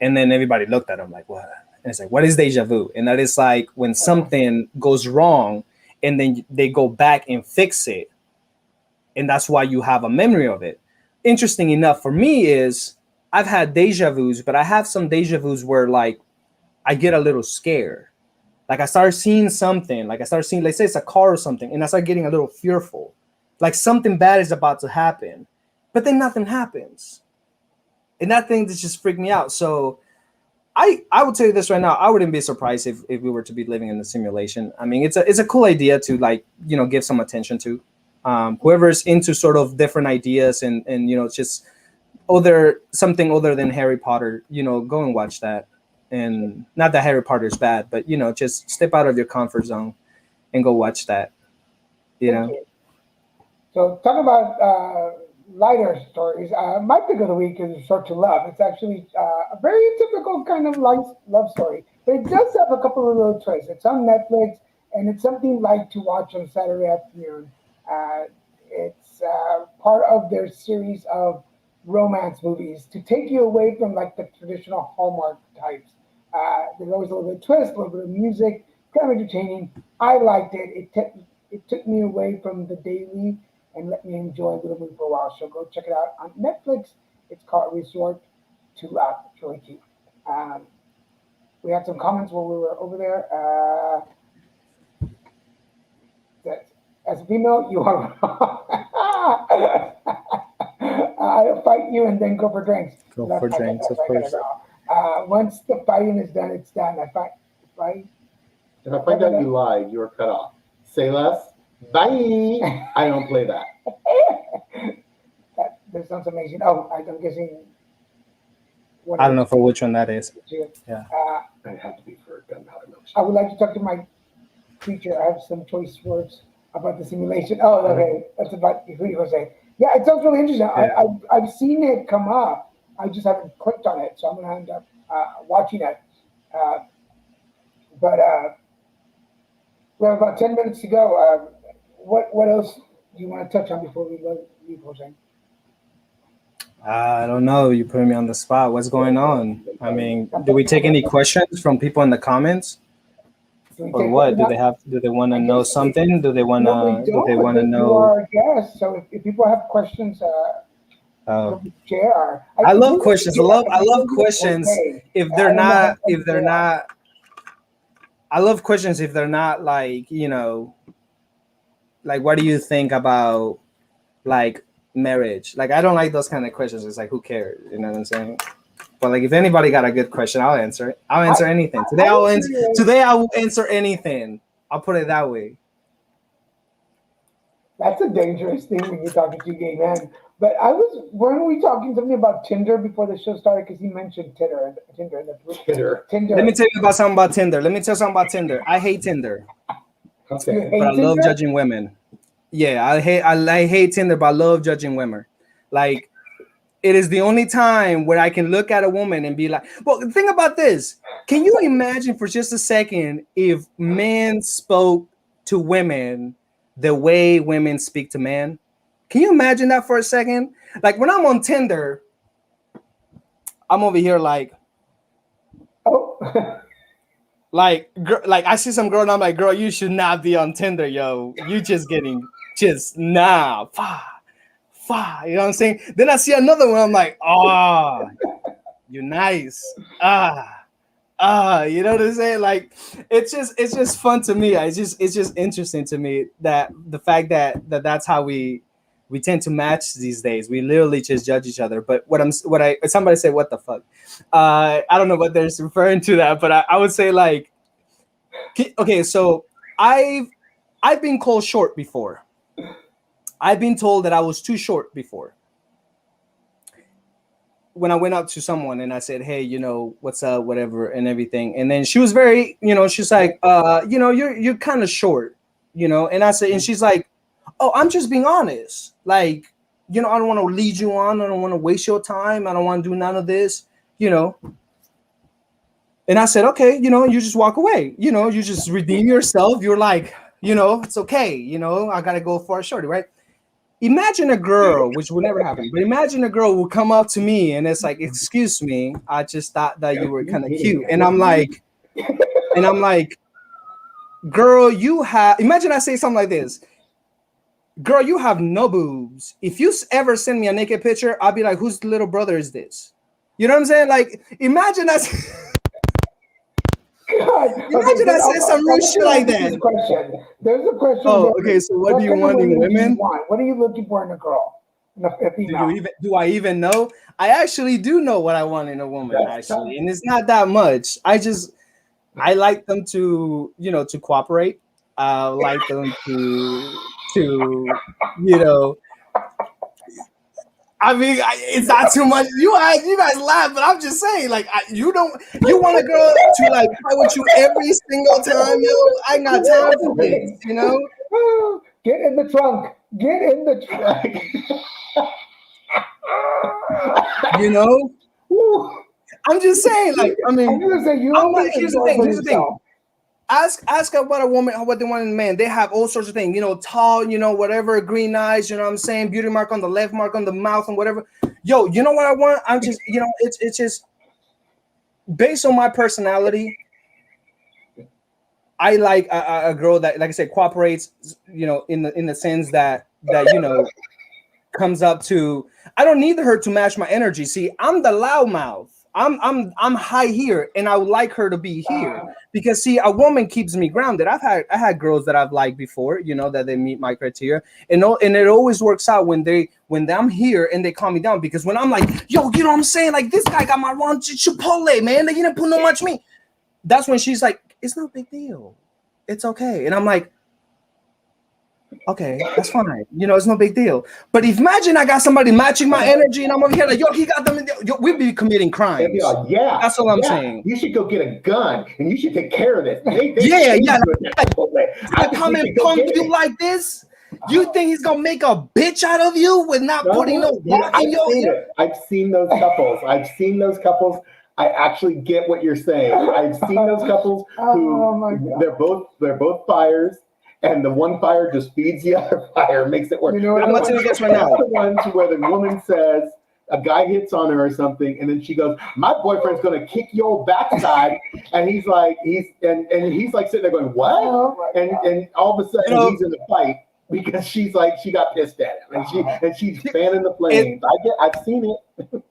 and then everybody looked at him like, "What?" And it's like, "What is deja vu?" And that is like when something goes wrong, and then they go back and fix it. And that's why you have a memory of it. Interesting enough for me is I've had deja vus, but I have some deja vus where like I get a little scared. Like I start seeing something, let's say it's a car or something, and I start getting a little fearful. Like something bad is about to happen, but then nothing happens. And that thing just freaked me out. So I would tell you this right now, I wouldn't be surprised if we were to be living in the simulation. I mean, it's a cool idea to give some attention to. Whoever's into sort of different ideas and just something other than Harry Potter, go and watch that. And not that Harry Potter is bad, but just step out of your comfort zone and go watch that. So talk about lighter stories. My pick of the week is Short to Love. It's actually a very typical kind of love story, but it does have a couple of little twists. It's on Netflix, and it's something like to watch on Saturday afternoon. It's part of their series of romance movies to take you away from like the traditional Hallmark types. There's always a little bit of twist, a little bit of music, kind of entertaining. I liked it. It took me away from the daily and let me enjoy the movie for a while. So go check it out on Netflix. It's called Resort to Love. It's really cute. We had some comments while we were over there. That as a female, you are wrong. I'll fight you and then go for drinks. Go for drinks, of course. once the fighting is done, it's done. If I find out you lied, you are cut off. Say less. Bye. I don't play that. That sounds amazing. Oh, I'm guessing. I don't know for which one that is. Yeah. It had to be for Gunpowder Milkshake. I would like to talk to my teacher. I have some choice words about the simulation. Oh, okay. That's about who you gonna say. Yeah, it sounds really interesting. Yeah. I've seen it come up. I just haven't clicked on it, so I'm gonna end up watching it. But we have about 10 minutes to go. What else do you want to touch on before we leave, Jose? I don't know. You put me on the spot. What's going on? I mean, do we take any questions from people in the comments, or what? Do they want to know something? Do they want to? Do they want to know? You are a guest, so if people have questions, share. I love questions. I love questions. If they're not, I love questions if they're not like, you know, like what do you think about like marriage? Like I don't like those kind of questions. It's like who cares? You know what I'm saying? But like if anybody got a good question, I'll answer it. I'll answer anything. Today I will answer anything. I'll put it that way. That's a dangerous thing when you're talking to gay men. But weren't we talking something about Tinder before the show started? Because he mentioned Tinder. Let me tell you about something about Tinder. Let me tell you something about Tinder. I hate Tinder. Okay. But I love judging women. Yeah, I hate Tinder, but I love judging women. Like, it is the only time where I can look at a woman and be like, well, think about this. Can you imagine for just a second if men spoke to women the way women speak to men? Can you imagine that for a second? Like when I'm on Tinder, I'm over here like, like I see some girl and I'm like, girl, you should not be on Tinder, yo. You just getting nah, you know what I'm saying? Then I see another one, I'm like, oh, you're nice. You know what I'm saying? Like it's just fun to me. It's just interesting to me that the fact that that's how we tend to match these days. We literally just judge each other. But somebody say what the fuck? I don't know what they're referring to that, but I would say like, okay, so I've been called short before. I've been told that I was too short before. When I went up to someone and I said, hey, you know, what's up, whatever, and everything. And then she was very, you know, she's like, you know, you're kind of short, you know. And I said, and she's like, oh, I'm just being honest. Like, you know, I don't want to lead you on. I don't want to waste your time. I don't want to do none of this, you know. And I said, okay, you know, you just walk away. You know, you just redeem yourself. You're like, you know, it's okay. You know, I got to go for a shorty, right? Imagine a girl, which will never happen, but imagine a girl will come up to me and it's like, excuse me, I just thought that you were kind of cute. And I'm like, girl, imagine I say something like this. Girl, you have no boobs. If you ever send me a naked picture, I'll be like, whose little brother is this? You know what I'm saying? Like, imagine I said some real shit like that. There's a question. Oh, okay. So what do you want in women? What are you looking for in a girl? Do I even know? I actually do know what I want in a woman, actually. And it's not that much. I like them to, you know, to cooperate. I like them to, you know, I mean, it's not too much. You guys laugh, but I'm just saying, like, you want a girl to like fight with you every single time, yo. I ain't got time for this, you know. Get in the trunk. You know, I'm just saying, like, I mean, here's the thing. Ask about a woman what they want in a man. They have all sorts of things, you know, tall, you know, whatever, green eyes, you know what I'm saying, beauty mark on the left, mark on the mouth, and whatever. Yo, you know what I want? I'm just, you know, it's just based on my personality. I like a girl that, like I said, cooperates, you know, in the sense that you know, comes up to. I don't need her to match my energy. See, I'm the loudmouth. I'm high here, and I would like her to be here because see, a woman keeps me grounded. I had girls that I've liked before, you know, that they meet my criteria, and it always works out when I'm here and they calm me down, because when I'm like, yo, you know what I'm saying, like this guy got my wrong Chipotle, man, they didn't put no much meat. That's when she's like, it's no big deal, it's okay, and I'm like, okay, that's fine. You know, it's no big deal. But imagine I got somebody matching my energy and I'm over here like, yo, he got them. Yo, we'd be committing crimes. Like, yeah, that's all I'm saying. You should go get a gun and you should take care of this. Yeah. I come and punk you like this. You think he's gonna make a bitch out of you with not putting no work in your? I've seen those couples. I actually get what you're saying. I've seen those couples who they're both fires. And the one fire just feeds the other fire, makes it work. You know, I'm going to tell you this right now. The ones where the woman says, a guy hits on her or something, and then she goes, my boyfriend's going to kick your backside. And he's like sitting there going, what? And all of a sudden he's in the fight because she's like, she got pissed at him. And she's fanning the flames. I've seen it.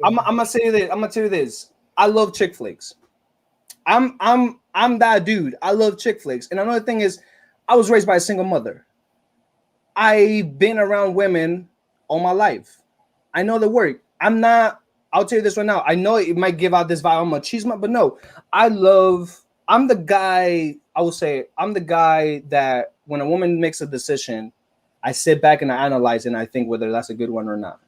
I'm going to tell you this. I love chick flicks. I'm that dude. I love chick flicks. And another thing is, I was raised by a single mother. I've been around women all my life. I know the work. I'll tell you this right now. I know it might give out this vibe of machismo, but no, I'm the guy, I will say, I'm the guy that when a woman makes a decision, I sit back and I analyze and I think whether that's a good one or not.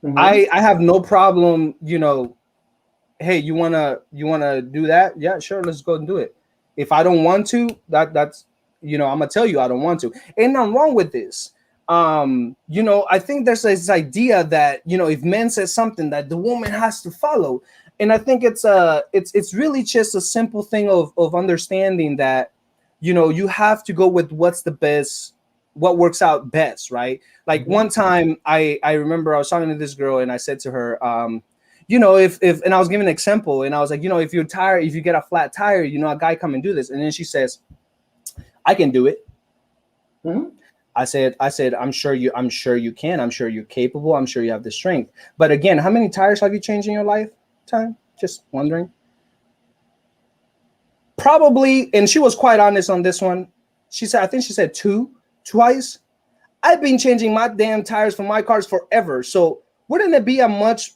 Mm-hmm. I have no problem, you know, hey, you wanna do that? Yeah, sure, let's go and do it. If I don't want to, that's, you know, I'm gonna tell you I don't want to. Ain't nothing wrong with this. You know, I think there's this idea that, you know, if men says something that the woman has to follow. And I think it's really just a simple thing of understanding that, you know, you have to go with what's the best, what works out best, right? Like one time I remember I was talking to this girl and I said to her, you know, if and I was giving an example and I was like, you know, if you're tired, if you get a flat tire, you know, a guy come and do this. And then she says, I can do it. Mm-hmm. I said, I'm sure you can. I'm sure you're capable. I'm sure you have the strength. But again, how many tires have you changed in your lifetime? Just wondering. Probably, and she was quite honest on this one. She said, I think she said twice. I've been changing my damn tires for my cars forever. So wouldn't it be a much,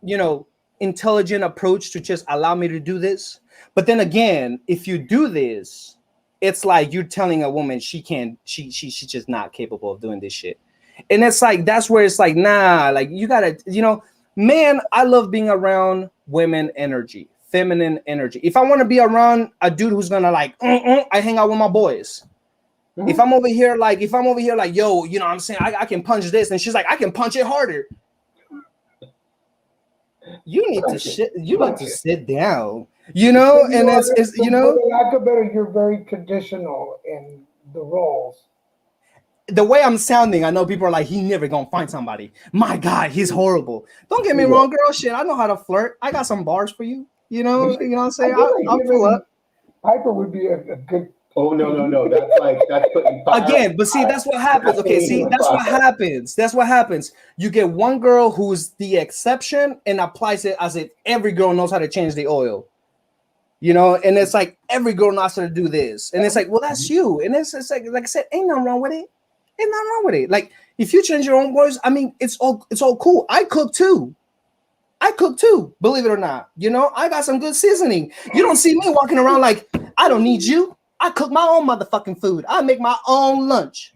you know, intelligent approach to just allow me to do this? But then again, if you do this, it's like you're telling a woman she's just not capable of doing this shit. And it's like, that's where it's like, nah, like you gotta, you know, man, I love being around women energy, feminine energy. If I want to be around a dude who's gonna like, I hang out with my boys. Mm-hmm. If I'm over here like, yo, you know what I'm saying, I can punch this, and she's like, I can punch it harder. You need to sit down, you know, and it's you know, lack of better, you're very traditional in the roles. The way I'm sounding, I know people are like, he never gonna find somebody. My God, he's horrible. Don't get me wrong, girl. Shit, I know how to flirt. I got some bars for you. You know what I'm saying? I'll pull up. Piper would be a good. Oh no! That's putting again. But see, that's what happens. Okay, see, that's what happens. That's what happens. You get one girl who's the exception and applies it as if every girl knows how to change the oil. You know, and it's like every girl knows how to do this, and it's like, well, that's you. And it's like I said, ain't nothing wrong with it. Ain't nothing wrong with it. Like if you change your own words, I mean, it's all cool. I cook too, believe it or not. You know, I got some good seasoning. You don't see me walking around like I don't need you. I cook my own motherfucking food. I make my own lunch.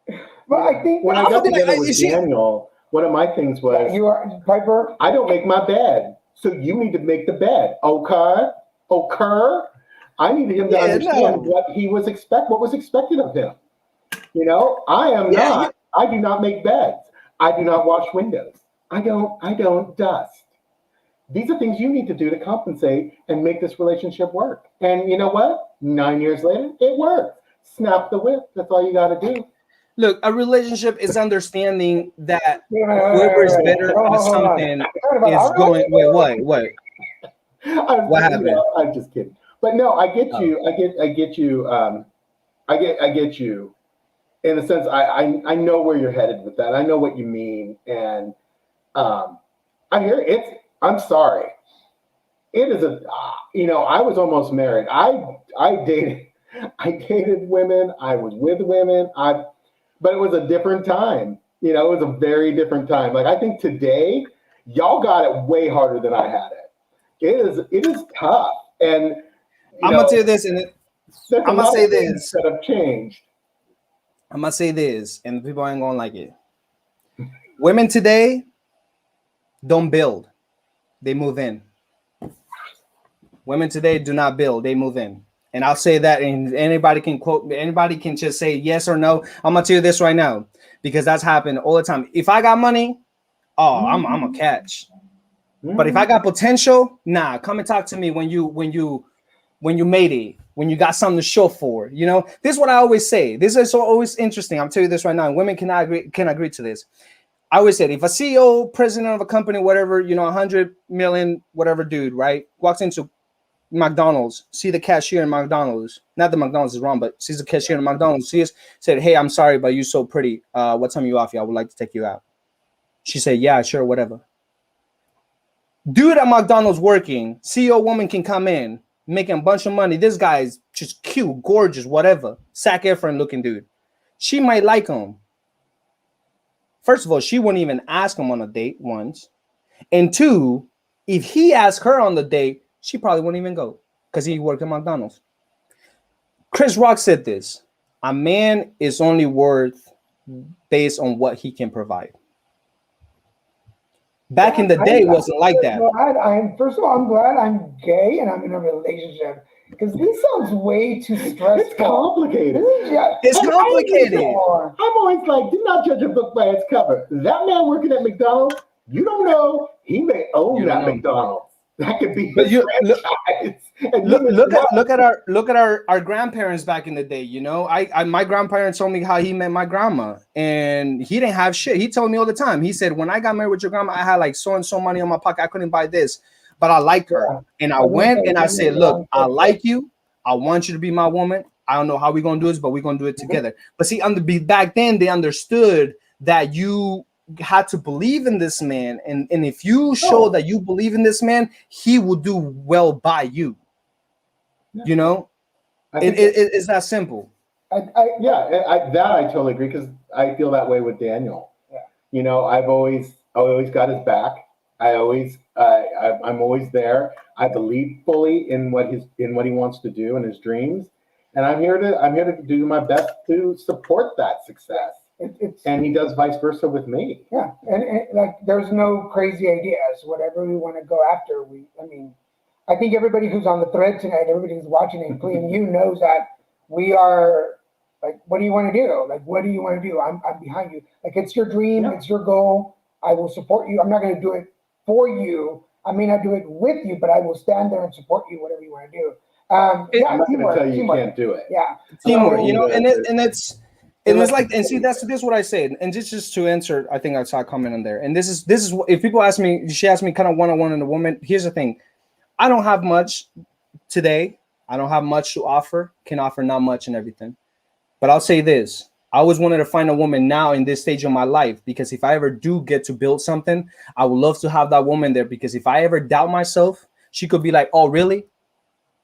But I think when I got together with Daniel, one of my things was, you are Piper. I don't make my bed, so you need to make the bed. Okay. I needed him to understand what was expected of him. You know, I do not make beds. I do not wash windows. I don't dust. These are things you need to do to compensate and make this relationship work. And you know what? 9 years later, it works. Snap the whip. That's all you got to do. Look, a relationship is understanding that whoever is better at something is going. Wait, what? What happened? I'm just kidding. But no, I get you. I get you. I get you. In a sense, I know where you're headed with that. I know what you mean, and I hear it's. I'm sorry. It is a. I was almost married. I dated women. I was with women. But it was a different time. It was a very different time. Like I think today, y'all got it way harder than I had it. It is tough, and I'm gonna tell you this, and there's I'm a gonna lot say of things this. that have changed. I'm gonna say this, and people ain't gonna like it. Women today don't build; they move in. Women today do not build; they move in. And I'll say that, and anybody can quote. Anybody can just say yes or no. I'm gonna tell you this right now because that's happened all the time. If I got money, I'm a catch. But if I got potential, nah, come and talk to me when you made it, when you got something to show for. This is what I always say. This is always interesting. I'm telling you this right now, and women can agree to this. I always said if a CEO, president of a company, whatever, 100 million, whatever dude, right, walks into McDonald's, see the cashier in McDonald's, not that McDonald's is wrong, but sees the cashier in McDonald's, said, "Hey, I'm sorry, but you're so pretty. What time are you off? I would like to take you out." She said, "Yeah, sure, whatever." Dude at McDonald's working, CEO woman can come in, making a bunch of money. This guy's just cute, gorgeous, whatever. Zac Efron looking dude. She might like him. First of all, she wouldn't even ask him on a date once. And two, if he asked her on the date, she probably wouldn't even go because he worked at McDonald's. Chris Rock said this: a man is only worth based on what he can provide. Back in the day, it wasn't like that. First of all, I'm glad I'm gay and I'm in a relationship because this sounds way too stressful. It's complicated. It's complicated. I'm always like, do not judge a book by its cover. That man working at McDonald's, you don't know. He may own that McDonald's. That could be his franchise. Look at our grandparents back in the day. My grandparents told me how he met my grandma, and he didn't have shit. He told me all the time. He said, "When I got married with your grandma, I had like so and so money in my pocket. I couldn't buy this, but I liked her, and I went and I said, look, I like you. I want you to be my woman. I don't know how we're gonna do this, but we're gonna do it together." But see, back then they understood that you had to believe in this man, and if you show that you believe in this man, he will do well by you. It's that simple. I totally agree because I feel that way with Daniel. I've always got his back. I'm always there. I believe fully in what he wants to do and his dreams, and I'm here to do my best to support that success. And he does vice versa with me. Yeah, and like there's no crazy ideas. Whatever we want to go after, I think everybody who's on the thread tonight, everybody who's watching, including you, knows that we are like, what do you want to do? Like, what do you want to do? I'm behind you. Like, it's your dream, it's your goal. I will support you. I'm not going to do it for you. I may not do it with you, but I will stand there and support you, whatever you want to do. I'm not going to tell you can't do it. Yeah, teamwork. That's what I said. And just to answer, I think I saw a comment in there. And this is if people ask me, she asked me kind of one-on-one in a woman. Here's the thing. I don't have much today. I don't have much to offer. Can offer not much and everything. But I'll say this. I always wanted to find a woman now in this stage of my life, because if I ever do get to build something, I would love to have that woman there, because if I ever doubt myself, she could be like, "Oh, really?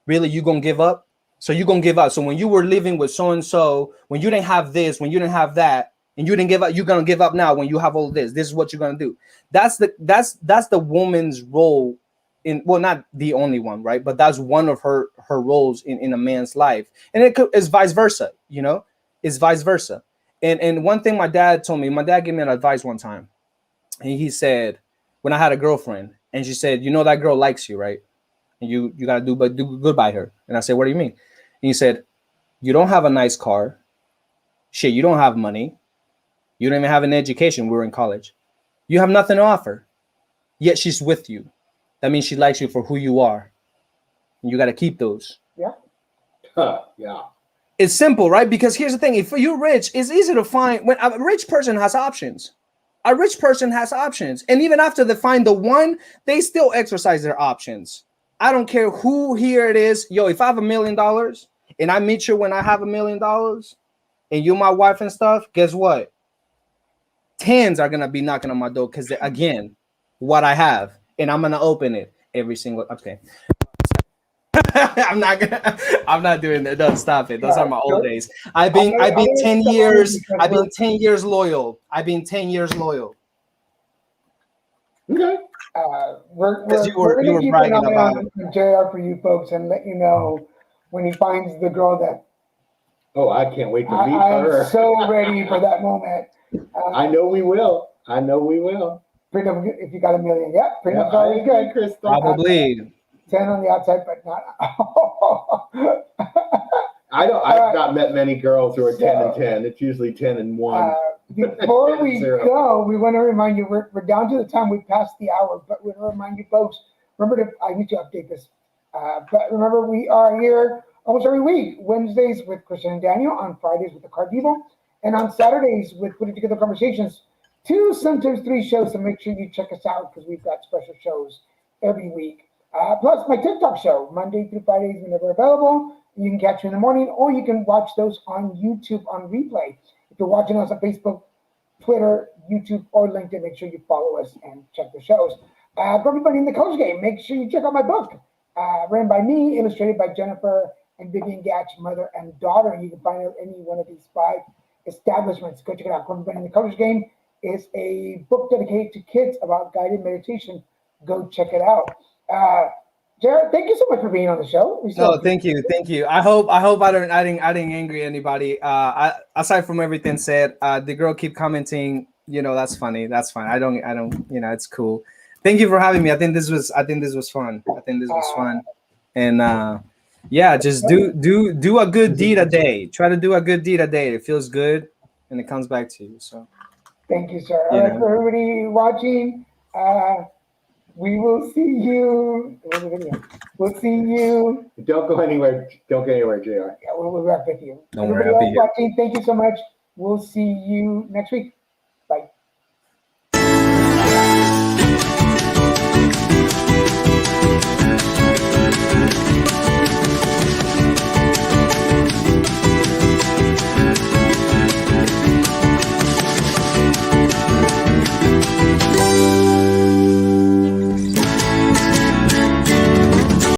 Really? You gonna give up? So you gonna give up? So when you were living with so-and-so, when you didn't have this, when you didn't have that, and you didn't give up, you're gonna give up now when you have all this. This is what you're gonna do." That's the woman's role in, well, not the only one, right? But that's one of her roles in a man's life. And it's vice versa, it's vice versa. And one thing my dad told me, my dad gave me an advice one time. And he said, when I had a girlfriend, and she said, that girl likes you, right? And you gotta do good by her. And I said, "What do you mean?" And he said, "You don't have a nice car. Shit, you don't have money. You don't even have an education. We were in college. You have nothing to offer. Yet she's with you. That means she likes you for who you are. And you got to keep those." Yeah. Yeah. It's simple, right? Because here's the thing. If you're rich, it's easy to find. When a rich person has options. A rich person has options. And even after they find the one, they still exercise their options. I don't care who here it is. Yo, if I have $1 million and I meet you when I have $1 million and you're my wife and stuff, guess what? Tens are going to be knocking on my door because, again, what I have, and I'm gonna open it every single. Okay. I'm not doing that. No, stop it. Those are my old days. I've been 10 years. I've been 10 years loyal. I've been 10 years loyal. Okay. We're You were going to keep an bragging eye about on JR for you folks and let you know when he finds the girl that Oh, I can't wait to meet I'm her. so ready for that moment. I know we will. I know we will. Prenup, if you got $1 million, yeah, Yeah, prenup's I always agree, good. Crystal. Probably. 10 on the outside, but not. I've not met many girls who are 10 and 10. It's usually 10 and 1. Before we 0. go, we want to remind you we're down to the time. We passed the hour, but we want to remind you folks. Remember to I need to update this. But remember, we are here almost every week. Wednesdays with Christian and Daniel, on Fridays with the Card People, and on Saturdays with Putting Together Conversations. 2, sometimes 3 shows. So make sure you check us out because we've got special shows every week. Plus my TikTok show, Monday through Fridays, whenever available. You can catch me in the morning, or you can watch those on YouTube on replay. If you're watching us on Facebook, Twitter, YouTube, or LinkedIn, make sure you follow us and check the shows. For everybody in the coach game, make sure you check out my book, written by me, illustrated by Jennifer and Vivian Gatch, mother and daughter. You can find it at any one of these 5 establishments. Go check it out. For everybody in the coach game is a book dedicated to kids about guided meditation. Go check it out. Jared, thank you so much for being on the show. Thank you. I hope I didn't angry anybody. Aside from everything said, the girl keep commenting. You know, that's funny. That's fine. I don't. You know, it's cool. Thank you for having me. I think this was fun. And yeah, just do a good deed a day. Try to do a good deed a day. It feels good, and it comes back to you. So thank you, sir. All right, for everybody watching. We will see you. We'll see you. Don't go anywhere. Don't go anywhere, JR. Yeah, we'll be back with you. Don't worry, I'll be here. Watching, thank you so much. We'll see you next week. Bye.